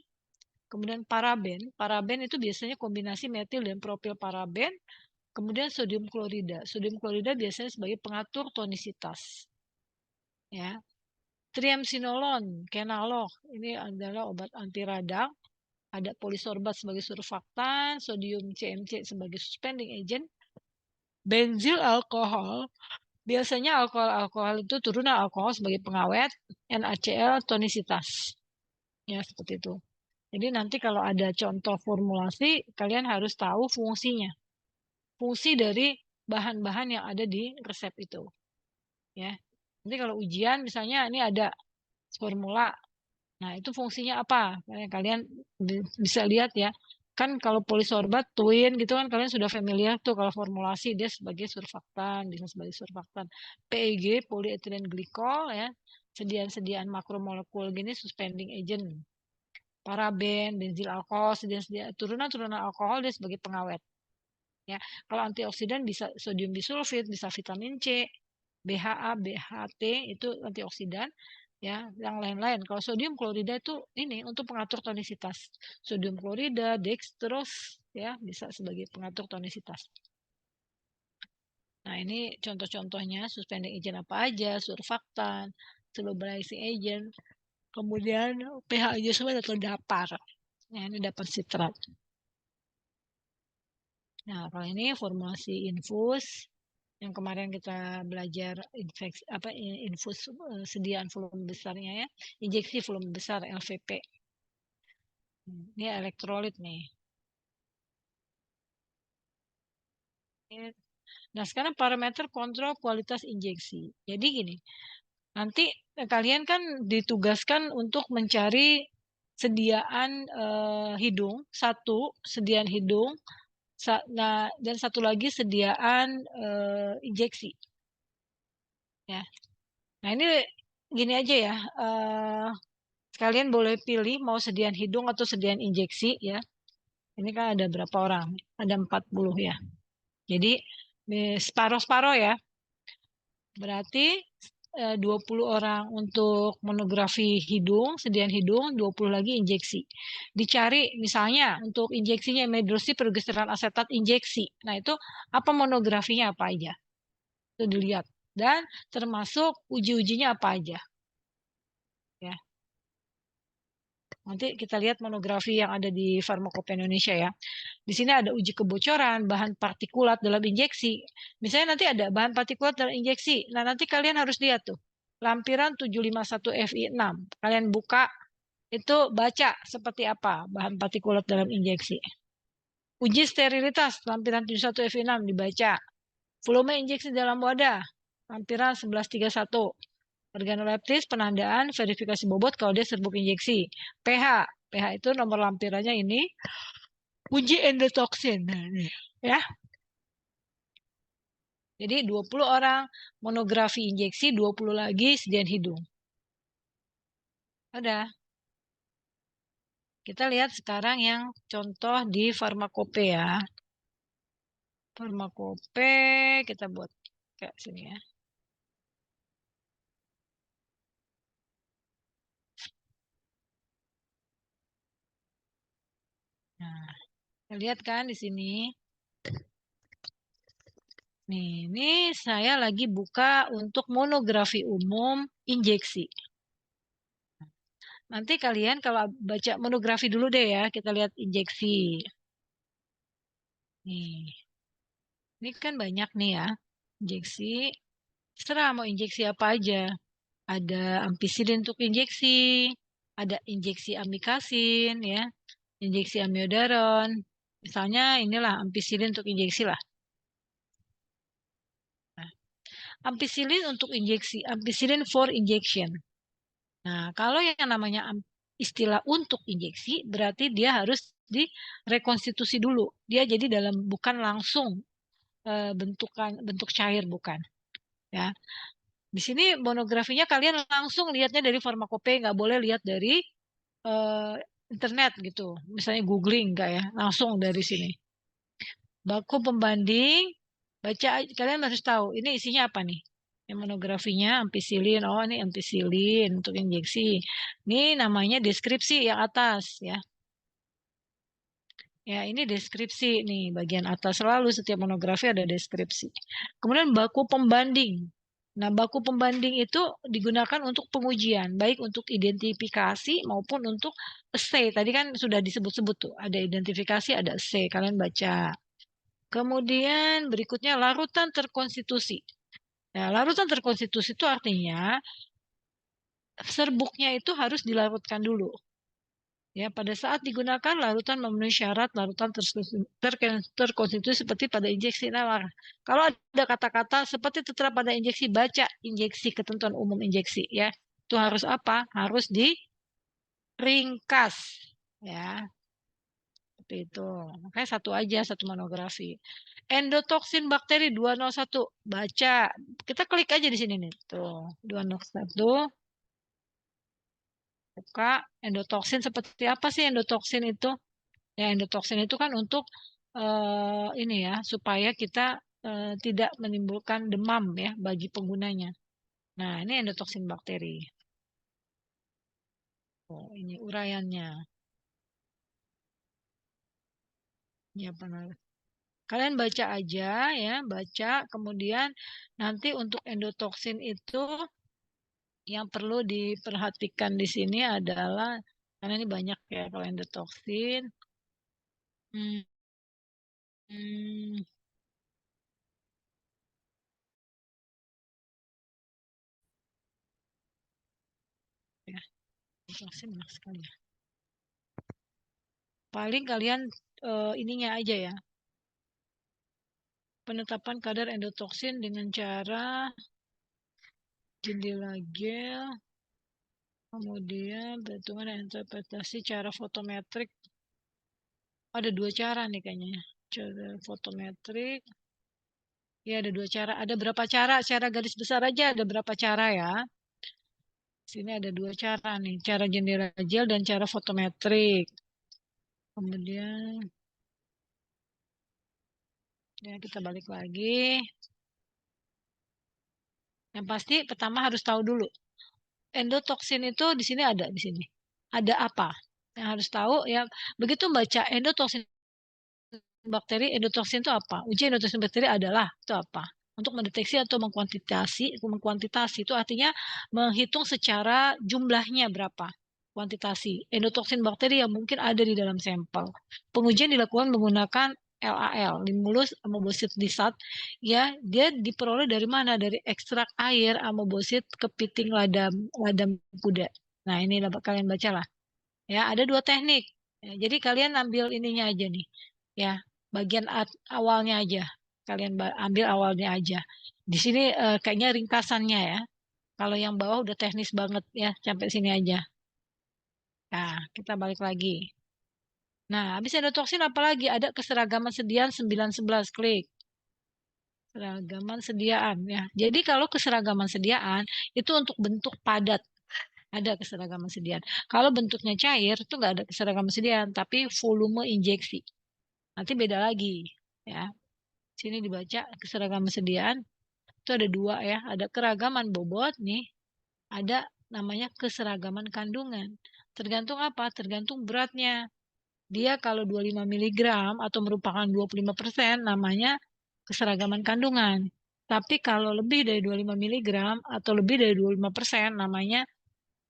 kemudian paraben. Paraben itu biasanya kombinasi metil dan propil paraben, kemudian sodium klorida. Sodium klorida biasanya sebagai pengatur tonisitas. Ya. Triamcinolone, kenalog, ini adalah obat anti radang. Ada polisorbat sebagai surfaktan, sodium CMC sebagai suspending agent, benzil alkohol. Biasanya alkohol itu turunan alkohol sebagai pengawet, NaCl tonisitas. Ya, seperti itu. Jadi nanti kalau ada contoh formulasi, kalian harus tahu fungsinya. Fungsi dari bahan-bahan yang ada di resep itu. Ya. Nanti kalau ujian misalnya ini ada formula. Nah, itu fungsinya apa? Kalian bisa lihat ya. Kan kalau polisorbat, twin gitu kan kalian sudah familiar tuh kalau formulasi dia sebagai surfaktan, bisa sebagai surfaktan. PEG, polyethylene glycol ya, sediaan-sediaan makromolekul gini suspending agent. Paraben, benzil alkohol, sediaan turunan-turunan alkohol dia sebagai pengawet. Ya, kalau antioksidan bisa sodium bisulfit, bisa vitamin C, BHA, BHT itu antioksidan. Ya, yang lain-lain. Kalau sodium klorida itu ini untuk pengatur tonisitas. Sodium klorida, dextrose ya bisa sebagai pengatur tonisitas. Nah, ini contoh-contohnya suspending agent apa aja, surfaktan, solubilizing agent, kemudian pH adjustment atau DAPAR. Nah, ini dapat sitrat. Nah, kalau ini formulasi infus yang kemarin kita belajar infeksi apa infus sediaan volume besarnya ya, injeksi volume besar LVP. Ini elektrolit nih. Nah, sekarang parameter kontrol kualitas injeksi. Jadi gini, nanti kalian kan ditugaskan untuk mencari sediaan hidung, satu sediaan hidung, nah dan satu lagi sediaan injeksi. Ya. Nah, ini gini aja ya. Kalian boleh pilih mau sediaan hidung atau sediaan injeksi ya. Ini kan ada berapa orang? Ada 40 ya. Jadi separuh-separuh ya. Berarti 20 orang untuk monografi hidung, sediaan hidung, 20 lagi injeksi. Dicari misalnya untuk injeksinya medroxyprogesterone asetat injeksi. Nah, itu apa monografinya apa aja? Itu dilihat. Dan termasuk uji-ujinya apa aja. Ya. Nanti kita lihat monografi yang ada di Farmakopeia Indonesia ya. Di sini ada uji kebocoran bahan partikulat dalam injeksi. Misalnya nanti ada bahan partikulat dalam injeksi. Nah, nanti kalian harus lihat tuh. Lampiran 751 FI6. Kalian buka itu baca seperti apa bahan partikulat dalam injeksi. Uji sterilitas lampiran 71 FI6 dibaca. Volume injeksi dalam wadah lampiran 1131. Organoleptis penandaan verifikasi bobot kalau dia serbuk injeksi. pH. pH itu nomor lampirannya ini. Uji endotoksin. Nah, ini, ya. Jadi 20 orang monografi injeksi, 20 lagi sedian hidung. Udah. Kita lihat sekarang yang contoh di farmakope ya. Farmakope kita buat kayak sini ya. Nah, lihat kan di sini. Nih, ini saya lagi buka untuk monografi umum injeksi. Nanti kalian kalau baca monografi dulu deh ya, kita lihat injeksi. Nih, ini kan banyak nih ya, injeksi. Terserah mau injeksi apa aja. Ada ampicillin untuk injeksi, ada injeksi amikasin ya, injeksi amiodaron. Misalnya inilah ampicillin untuk injeksi lah. Nah, ampicillin untuk injeksi, ampicillin for injection. Nah, kalau yang namanya istilah untuk injeksi, berarti dia harus direkonstitusi dulu. Dia jadi bukan langsung bentuk cair, bukan. Ya, di sini monografinya kalian langsung lihatnya dari farmakope, nggak boleh lihat dari internet gitu. Misalnya googling nggak ya, langsung dari sini. Baku pembanding, baca kalian harus tahu ini isinya apa nih. Yang monografinya ampicillin, oh ini ampicillin untuk injeksi. Ini namanya deskripsi yang atas ya. Ya, ini deskripsi nih, bagian atas selalu setiap monografi ada deskripsi. Kemudian baku pembanding. Nah, baku pembanding itu digunakan untuk pengujian, baik untuk identifikasi maupun untuk assay. Tadi kan sudah disebut-sebut tuh, ada identifikasi, ada assay. Kalian baca. Kemudian berikutnya larutan terkonstitusi. Nah, larutan terkonstitusi itu artinya serbuknya itu harus dilarutkan dulu. Ya, pada saat digunakan larutan memenuhi syarat larutan terkonstitusi seperti pada injeksi. Nah, kalau ada kata-kata seperti tertera pada injeksi, baca injeksi, ketentuan umum injeksi ya. Itu harus apa? Harus diringkas ya. Seperti itu. Makanya satu aja, satu monografi. Endotoksin bakteri 201. Baca. Kita klik aja di sini nih. Tuh, 201. Buka endotoksin seperti apa sih endotoksin itu? Ya, endotoksin itu kan untuk ini ya, supaya kita tidak menimbulkan demam ya bagi penggunanya. Nah, ini endotoksin bakteri. Oh, ini uraiannya. Ya, benar. Kalian baca aja ya, baca. Kemudian nanti untuk endotoksin itu yang perlu diperhatikan di sini adalah karena ini banyak ya kalau endotoksin. Hmm, hmm, ya, endotoksin banyak sekali. Paling kalian ininya aja ya. Penetapan kadar endotoksin dengan cara jendela gel, kemudian perhitungan dan interpretasi cara fotometrik. Ada dua cara nih kayaknya. Cara fotometrik. Ya ada dua cara. Ada berapa cara? Cara garis besar aja ada berapa cara ya. Sini ada dua cara nih. Cara jendela gel dan cara fotometrik. Kemudian ya kita balik lagi. Yang pasti pertama harus tahu dulu. Endotoksin itu di sini ada di sini. Ada apa? Yang harus tahu ya. Begitu baca endotoksin bakteri, endotoksin itu apa? Uji endotoksin bakteri adalah itu apa? Untuk mendeteksi atau mengkuantitasi itu artinya menghitung secara jumlahnya berapa kuantitasi endotoksin bakteri yang mungkin ada di dalam sampel. Pengujian dilakukan menggunakan LAL, limulus amoebosit disat, ya dia diperoleh dari mana? Dari ekstrak air amoebosit kepiting ladam kuda. Nah ini kalian bacalah. Ya ada dua teknik. Ya, jadi kalian ambil ininya aja nih. Ya bagian awalnya aja. Kalian ambil awalnya aja. Di sini kayaknya ringkasannya ya. Kalau yang bawah udah teknis banget ya, sampai sini aja. Nah, kita balik lagi. Nah, habis endotoksin apalagi? Ada keseragaman sediaan 911, klik. Keseragaman sediaan ya. Jadi kalau keseragaman sediaan itu untuk bentuk padat. Ada keseragaman sediaan. Kalau bentuknya cair itu nggak ada keseragaman sediaan, tapi volume injeksi. Nanti beda lagi ya. Sini dibaca keseragaman sediaan itu ada dua ya. Ada keragaman bobot nih. Ada namanya keseragaman kandungan. Tergantung apa? Tergantung beratnya. Dia kalau 25 miligram atau merupakan 25% namanya keseragaman kandungan. Tapi kalau lebih dari 25 miligram atau lebih dari 25% namanya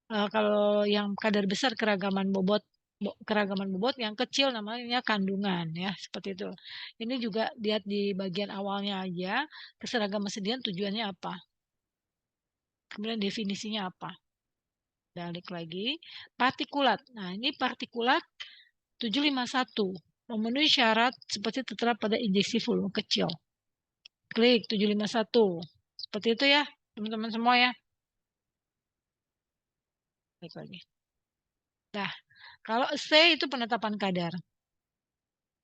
kalau yang kadar besar keragaman bobot, yang kecil namanya kandungan ya, seperti itu. Ini juga lihat di bagian awalnya aja keseragaman sediaan tujuannya apa. Kemudian definisinya apa. Balik lagi, partikulat. Nah, ini partikulat 751 memenuhi syarat seperti tertera pada injeksi volume kecil. Klik 751. Seperti itu ya, teman-teman semua ya. Klik lagi. Nah, kalau C itu penetapan kadar.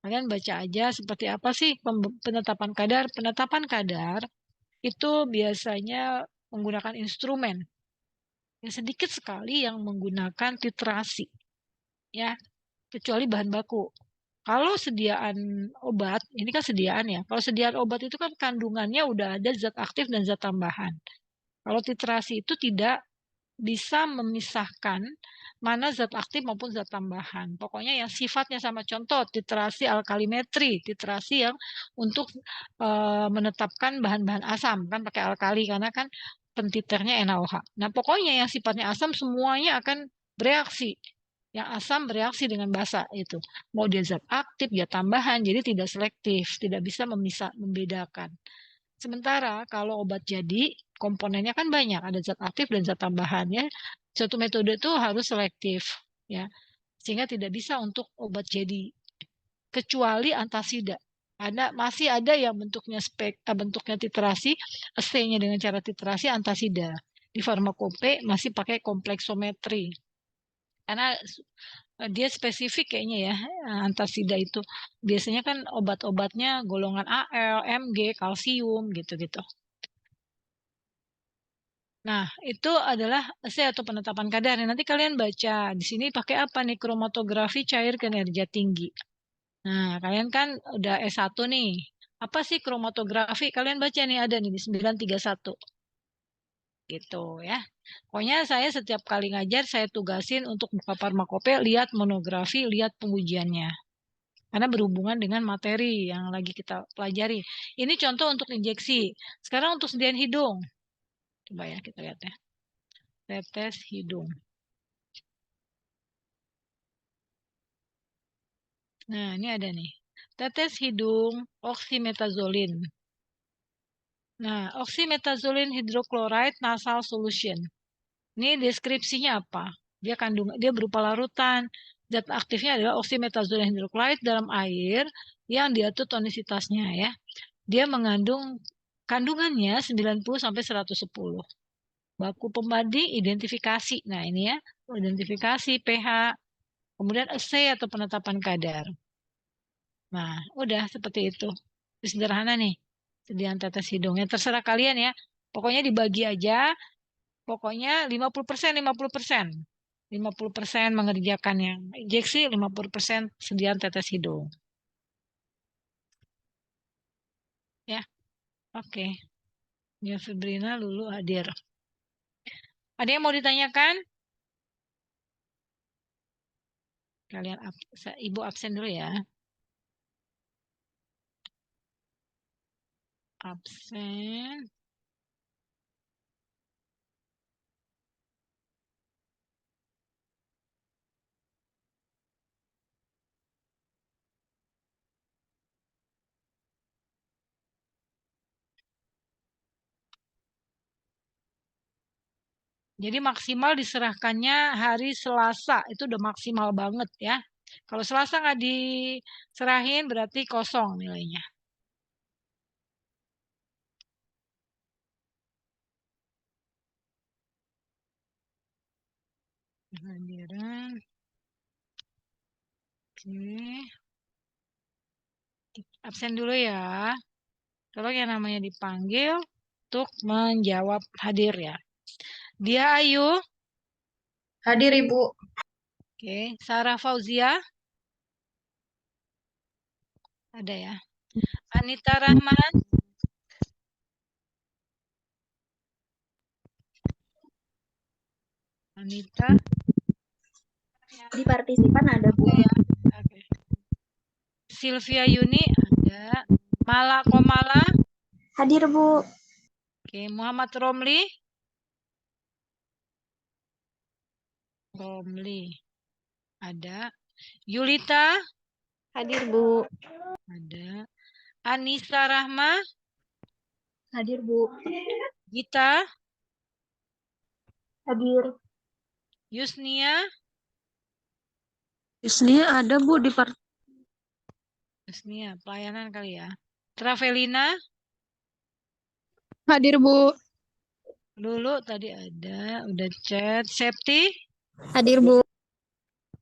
Kalian baca aja seperti apa sih penetapan kadar. Penetapan kadar itu biasanya menggunakan instrumen. Yang sedikit sekali yang menggunakan titrasi. Ya, kecuali bahan baku. Kalau sediaan obat, ini kan sediaan ya. Kalau sediaan obat itu kan kandungannya udah ada zat aktif dan zat tambahan. Kalau titrasi itu tidak bisa memisahkan mana zat aktif maupun zat tambahan. Pokoknya yang sifatnya sama, contoh titrasi alkalimetri, titrasi yang untuk menetapkan bahan-bahan asam kan pakai alkali karena kan pentiternya NaOH. Nah, pokoknya yang sifatnya asam semuanya akan bereaksi. Yang asam bereaksi dengan basa itu. Mau dia zat aktif, ya tambahan, jadi tidak selektif, tidak bisa membedakan. Sementara kalau obat jadi komponennya kan banyak, ada zat aktif dan zat tambahan ya. Suatu metode itu harus selektif ya, sehingga tidak bisa untuk obat jadi kecuali antasida. Masih ada yang bentuknya titrasi, assay-nya dengan cara titrasi antasida. Di farmakope masih pakai kompleksometri. Karena dia spesifik kayaknya ya, antasida itu. Biasanya kan obat-obatnya golongan AL, Mg, kalsium gitu-gitu. Nah, itu adalah essay atau penetapan kadar. Nanti kalian baca di sini pakai apa nih? Kromatografi cair kinerja tinggi. Nah, kalian kan udah S1 nih. Apa sih kromatografi? Kalian baca nih ada nih di 931 gitu ya. Pokoknya saya setiap kali ngajar saya tugasin untuk buka farmakope, lihat monografi, lihat pengujiannya. Karena berhubungan dengan materi yang lagi kita pelajari. Ini contoh untuk injeksi. Sekarang untuk sediaan hidung. Coba ya kita lihat ya. Tetes hidung. Nah, ini ada nih. Tetes hidung oksimetazolin. Nah, oksimetazolin hidrochloride nasal solution. Ini deskripsinya apa? Dia berupa larutan. Zat aktifnya adalah oksimetazolin hidrochloride dalam air yang diatur tonisitasnya ya. Dia mengandung kandungannya 90 sampai 110. Baku pembanding identifikasi. Nah, ini ya, identifikasi pH, kemudian assay atau penetapan kadar. Nah, udah seperti itu. Sederhana nih, sediaan tetes hidungnya. Terserah kalian ya. Pokoknya dibagi aja. Pokoknya 50%, 50%. 50% mengerjakan yang injeksi, 50% sediaan tetes hidung. Ya, oke. Ya, Febrina Lulu hadir. Ada yang mau ditanyakan? Kalian Ibu absen dulu ya. Absen. Jadi maksimal diserahkannya hari Selasa. Itu udah maksimal banget ya. Kalau Selasa nggak diserahin berarti kosong nilainya. Kehadiran. Oke. Absen dulu ya. Kalau yang namanya dipanggil untuk menjawab hadir ya. Dia Ayu. Hadir, Ibu. Oke. Sarah Fauzia. Ada ya. Anita Rahman. Anita. Di partisipan ada, Bu. Ya. Oke. Sylvia Yuni ada. Mala Komala. Hadir, Bu. Oke. Muhammad Romli. Romli. Ada. Yulita. Hadir, Bu. Ada. Anissa Rahma. Hadir, Bu. Gita. Hadir. Yusnia. Yusnia ada Bu di Yusnia. Pelayanan kali ya. Travelina. Hadir Bu. Lulu tadi ada. Udah chat. Septi. Hadir, Bu.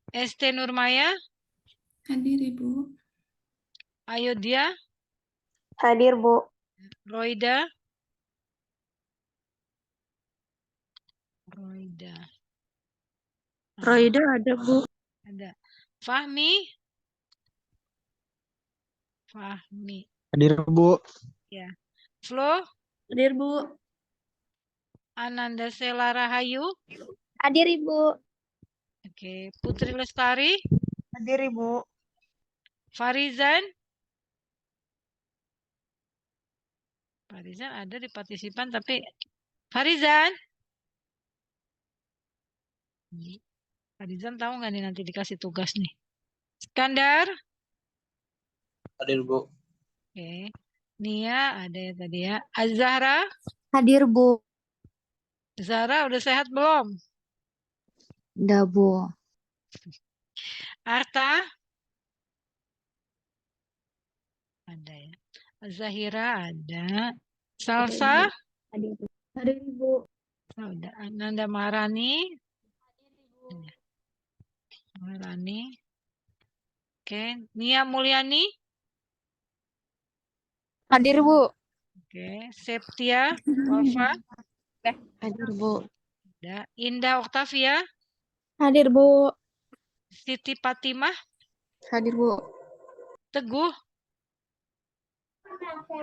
ST Nurmaya. Hadir, Ibu. Ayodhya. Hadir, Bu. Roida. Roida. Roida ada Bu. Ada. Fahmi. Fahmi. Hadir Bu. Ya. Flo. Hadir, Bu. Ananda Sela Rahayu. Hadir, Ibu. Oke. Putri Lestari. Hadir, Ibu. Farizan. Farizan ada di partisipan tapi Farizan. Farizan tahu nggak nih nanti dikasih tugas nih. Skandar. Hadir Bu. Oke. Nia ada ya tadi ya. Azahra. Hadir, Bu. Zara udah sehat belum? Udah, Bu. Arta. Ada ya. Zahira ada. Salsa. Hadir, Bu. Hadir, Ibu. Ada. Ananda Maharani. Maharani. Oke. Nia Mulyani. Hadir Bu. Oke. Septia. Walfa. Hadir Bu. Ada. Indah Oktavia. Hadir, Bu. Siti Fatimah. Hadir Bu. Teguh.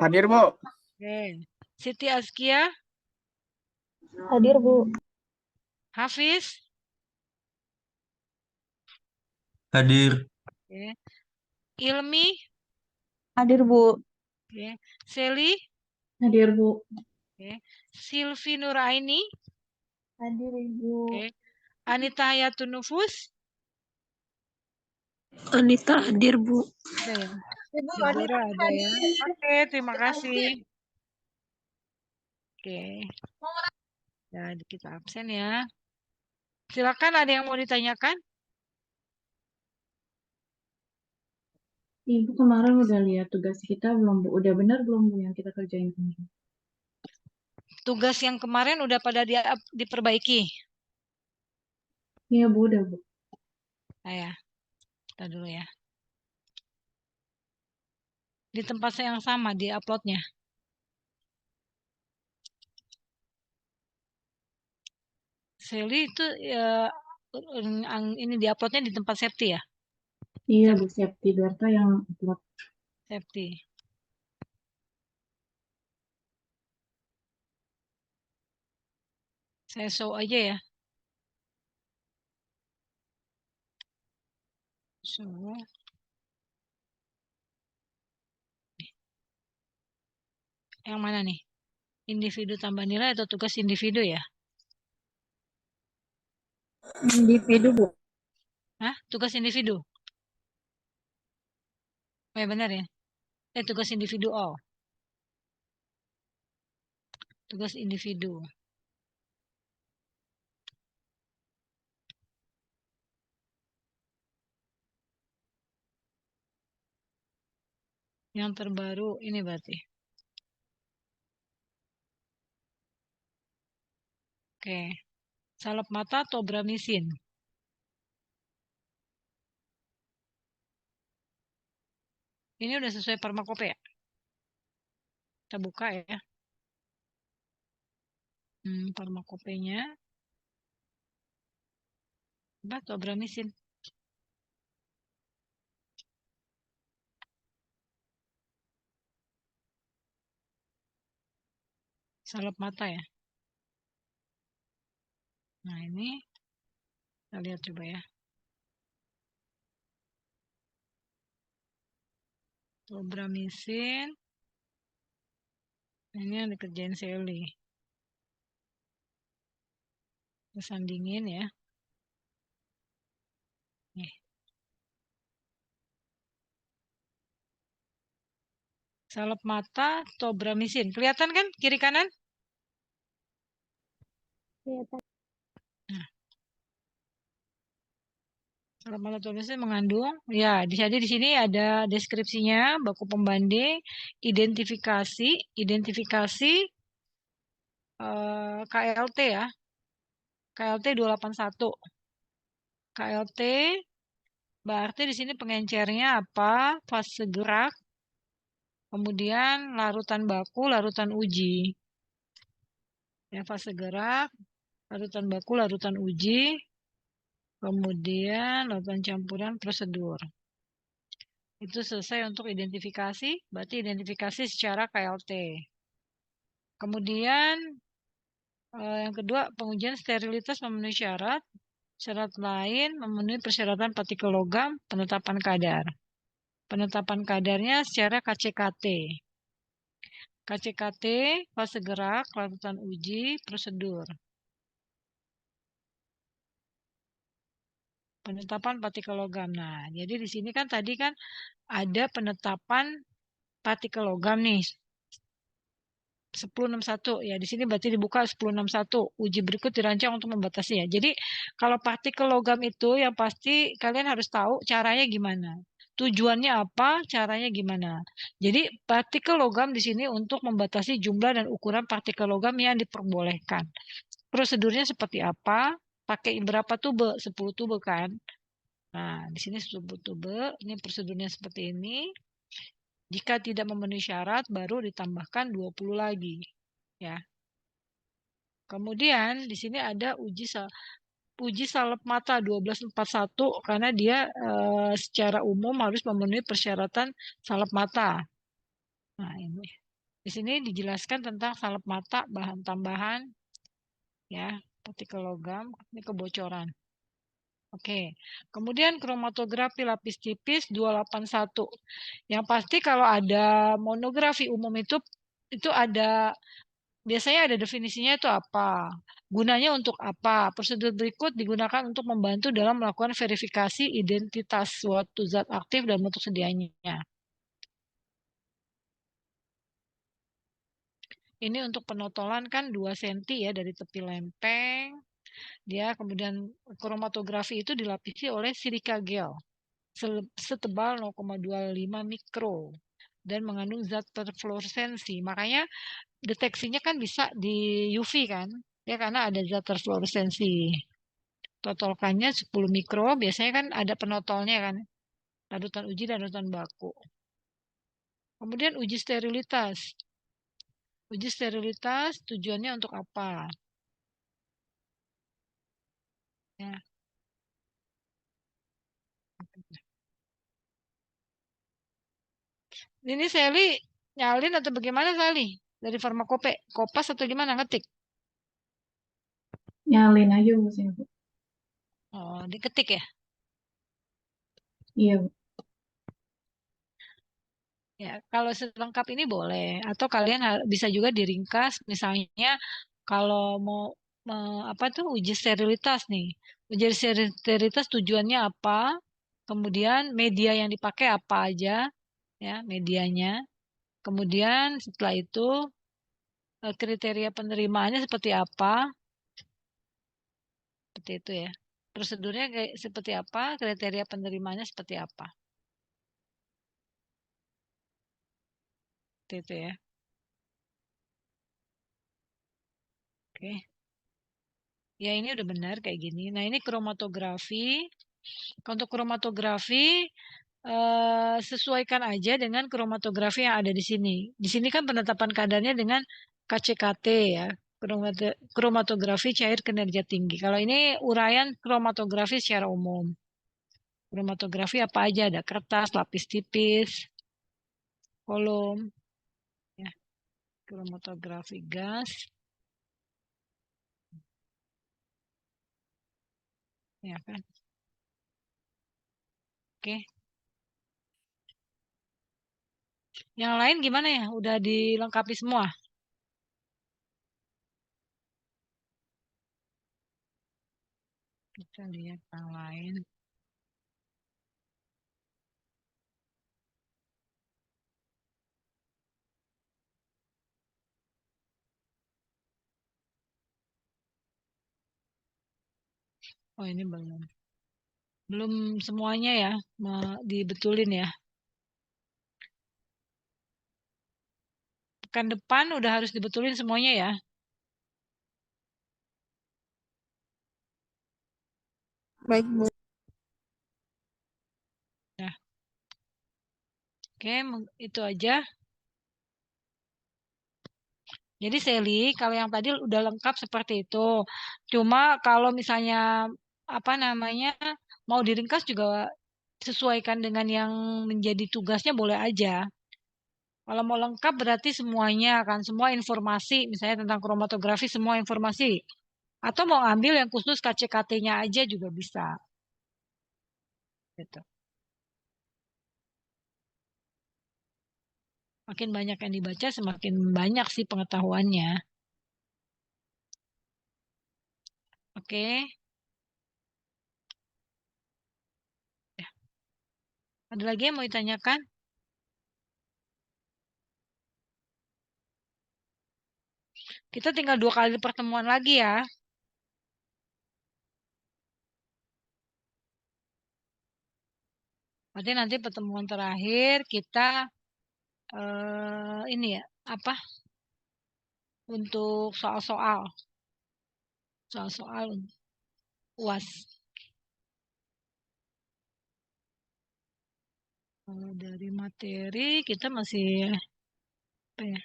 Hadir Bu. Oke. Siti Askia. Hadir, Bu. Hafiz. Hadir. Oke. Ilmi. Hadir, Bu. Oke. Seli. Hadir, Bu. Oke. Silvi Nuraini. Hadir, Ibu. Oke. Anita Hayatun Nufus. Anita hadir Bu. Ada ya. Ibu, Deborah ada ya. Oke, terima kasih. Oke. Dan kita absen ya. Silakan ada yang mau ditanyakan? Ibu kemarin udah lihat tugas kita belum Bu? Udah benar belum Bu yang kita kerjain kemarin? Tugas yang kemarin udah pada diperbaiki. Iya Bu, udah Bu. Nah ya, kita dulu ya. Di tempat yang sama di uploadnya. Sally itu ini di uploadnya di tempat Septi ya? Iya Bu, Septi Berta yang upload. Septi. Saya show aja ya. Show. Yang mana nih? Individu tambah nilai atau tugas individu ya? Individu Bu. Hah? Tugas individu? Oh ya benar ya? Tugas individu. Oh. Tugas individu. Yang terbaru ini berarti. Oke. Salep mata atau bramisin? Ini udah sesuai farmakope ya? Kita buka ya. Farmakopenya. Obat Tobramycin. Salep mata ya. Nah ini kita lihat coba ya. Tobramycin. Ini yang dikerjain Sally. Kita sandingin ya. Nih. Salep mata Tobramycin. Kelihatan kan kiri kanan? Kelihatan. Nah. Salep mata Tobramycin mengandung, ya, jadi di sini ada deskripsinya, baku pembanding, identifikasi KLT ya. KLT 281. KLT berarti di sini pengencernya apa? Fase gerak, kemudian larutan baku, larutan uji. Ya, fase gerak, larutan baku, larutan uji, kemudian larutan campuran prosedur. Itu selesai untuk identifikasi, berarti identifikasi secara KLT. Kemudian yang kedua, pengujian sterilitas memenuhi syarat. Syarat lain memenuhi persyaratan partikel logam, penetapan kadar. Penetapan kadarnya secara KCKT. KCKT, fase gerak, larutan uji, prosedur. Penetapan partikel logam. Nah, jadi di sini kan tadi kan ada penetapan partikel logam nih. 1061 ya, di sini berarti dibuka 1061. Uji berikut dirancang untuk membatasi ya. Jadi kalau partikel logam itu yang pasti kalian harus tahu caranya gimana. Tujuannya apa, caranya gimana. Jadi partikel logam di sini untuk membatasi jumlah dan ukuran partikel logam yang diperbolehkan. Prosedurnya seperti apa? Pakai berapa tube? 10 tube kan. Nah, di sini 10 tube. Ini prosedurnya seperti ini. Jika tidak memenuhi syarat, baru ditambahkan 20 lagi. Ya. Kemudian di sini ada uji salep mata 1241 karena dia secara umum harus memenuhi persyaratan salep mata. Nah, ini. Di sini dijelaskan tentang salep mata, bahan tambahan, ya, partikel logam, ini kebocoran. Oke, kemudian kromatografi lapis tipis 281. Yang pasti kalau ada monografi umum itu ada biasanya ada definisinya itu apa, gunanya untuk apa. Prosedur berikut digunakan untuk membantu dalam melakukan verifikasi identitas suatu zat aktif dan bentuk sedianya. Ini untuk penotolan kan 2 cm ya dari tepi lempeng. Dia kemudian kromatografi itu dilapisi oleh silika gel setebal 0,25 mikro dan mengandung zat perfluoresensi. Makanya deteksinya kan bisa di UV kan, ya karena ada zat perfluoresensi. Totolkannya 10 mikro, biasanya kan ada penotolnya kan, larutan uji dan larutan baku. Kemudian uji sterilitas. Uji sterilitas tujuannya untuk apa? Ya. Ini Sally nyalin atau bagaimana Sally? Dari farmakope, kopas atau gimana ngetik? Nyalin aja Bu saya, Bu. Oh, diketik ya? Iya, Bu. Ya, kalau selengkap ini boleh. Atau kalian bisa juga diringkas, misalnya kalau mau apa tuh uji sterilitas nih. Uji sterilitas tujuannya apa? Kemudian media yang dipakai apa aja, ya medianya. Kemudian setelah itu kriteria penerimaannya seperti apa? Seperti itu ya. Prosedurnya kayak seperti apa? Kriteria penerimaannya seperti apa? Seperti itu ya. Oke. Ya ini udah benar kayak gini. Nah ini kromatografi. Untuk kromatografi sesuaikan aja dengan kromatografi yang ada di sini. Di sini kan penetapan kadarnya dengan KCKT ya, kromatografi cair kinerja tinggi. Kalau ini uraian kromatografi secara umum. Kromatografi apa aja? Ada kertas, lapis tipis, kolom, ya, kromatografi gas, ya kan? Oke. Yang lain gimana ya? Udah dilengkapi semua? Kita lihat yang lain. Oh ini belum. Belum semuanya ya dibetulin ya. Pekan depan udah harus dibetulin semuanya ya. Baik, Bu. Nah, oke, itu aja. Jadi Sally, kalau yang tadi udah lengkap seperti itu. Cuma kalau misalnya apa namanya mau diringkas juga sesuaikan dengan yang menjadi tugasnya boleh aja. Kalau mau lengkap berarti semuanya kan, semua informasi, misalnya tentang kromatografi semua informasi. Atau mau ambil yang khusus KCKT-nya aja juga bisa. Gitu. Makin banyak yang dibaca, semakin banyak sih pengetahuannya. Oke. Ya. Ada lagi yang mau ditanyakan? Kita tinggal 2 kali pertemuan lagi ya. Berarti nanti pertemuan terakhir kita ini ya, apa? Untuk soal-soal. Soal-soal UAS. Kalau dari materi kita masih apa ya?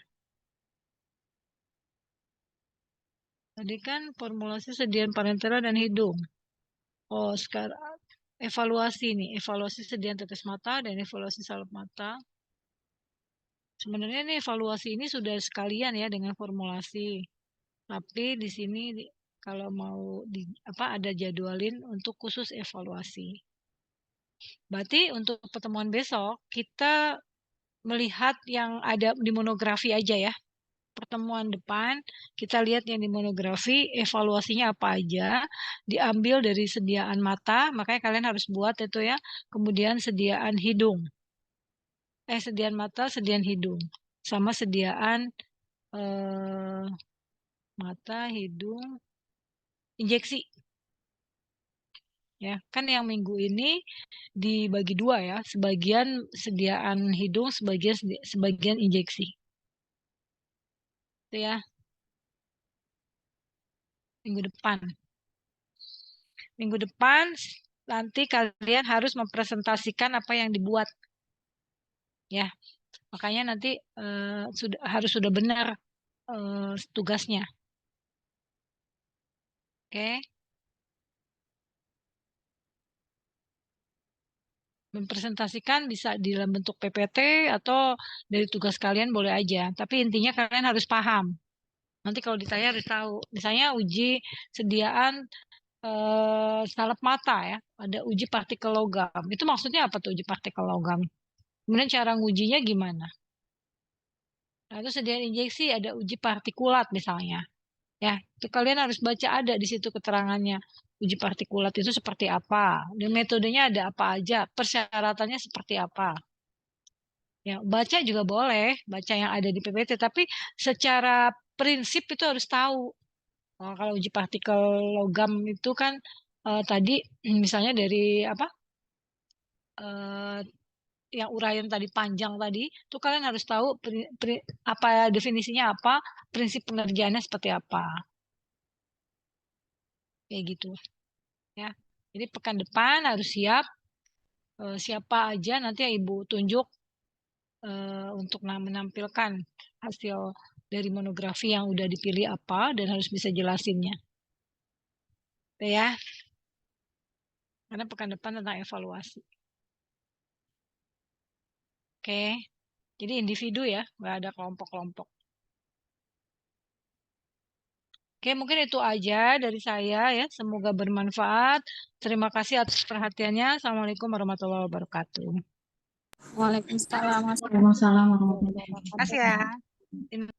Tadi kan formulasi sediaan parentela dan hidung. Oh, sekarang evaluasi nih, evaluasi sediaan tetes mata dan evaluasi salep mata. Sebenarnya nih evaluasi ini sudah sekalian ya dengan formulasi. Tapi di sini kalau mau ada jadwalin untuk khusus evaluasi. Berarti untuk pertemuan besok kita melihat yang ada di monografi aja ya. Pertemuan depan kita lihat yang di monografi evaluasinya apa aja, diambil dari sediaan mata, makanya kalian harus buat itu ya. Kemudian sediaan hidung. Sediaan mata, sediaan hidung. Sama sediaan mata, hidung, injeksi. Ya, kan yang minggu ini dibagi 2 ya, sebagian sediaan hidung, sebagian injeksi. Itu ya. Minggu depan. Minggu depan nanti kalian harus mempresentasikan apa yang dibuat. Ya. Makanya nanti harus sudah benar tugasnya. Oke. Mempresentasikan bisa di dalam bentuk PPT atau dari tugas kalian boleh aja. Tapi intinya kalian harus paham. Nanti kalau ditanya harus tahu. Misalnya uji sediaan salep mata ya. Ada uji partikel logam. Itu maksudnya apa tuh uji partikel logam? Kemudian cara ngujinya gimana? Nah, itu sediaan injeksi ada uji partikulat misalnya. Ya, itu kalian harus baca ada di situ keterangannya. Uji partikulat itu seperti apa? Dan metodenya ada apa aja? Persyaratannya seperti apa? Ya, baca juga boleh, baca yang ada di PPT, tapi secara prinsip itu harus tahu. Oh, kalau uji partikel logam itu kan tadi misalnya dari apa? eh, yang uraian tadi panjang tadi, itu kalian harus tahu apa definisinya apa, prinsip pengerjaannya seperti apa. Kayak gitu ya. Jadi pekan depan harus siap siapa aja nanti Ibu tunjuk untuk menampilkan hasil dari monografi yang udah dipilih apa dan harus bisa jelasinnya. Oke ya. Karena pekan depan tentang evaluasi. Oke. Jadi individu ya, nggak ada kelompok-kelompok. Oke, mungkin itu aja dari saya ya. Semoga bermanfaat. Terima kasih atas perhatiannya. Assalamualaikum warahmatullahi wabarakatuh. Waalaikumsalam. Waalaikumsalam warahmatullahi Terima kasih ya. wabarakatuh.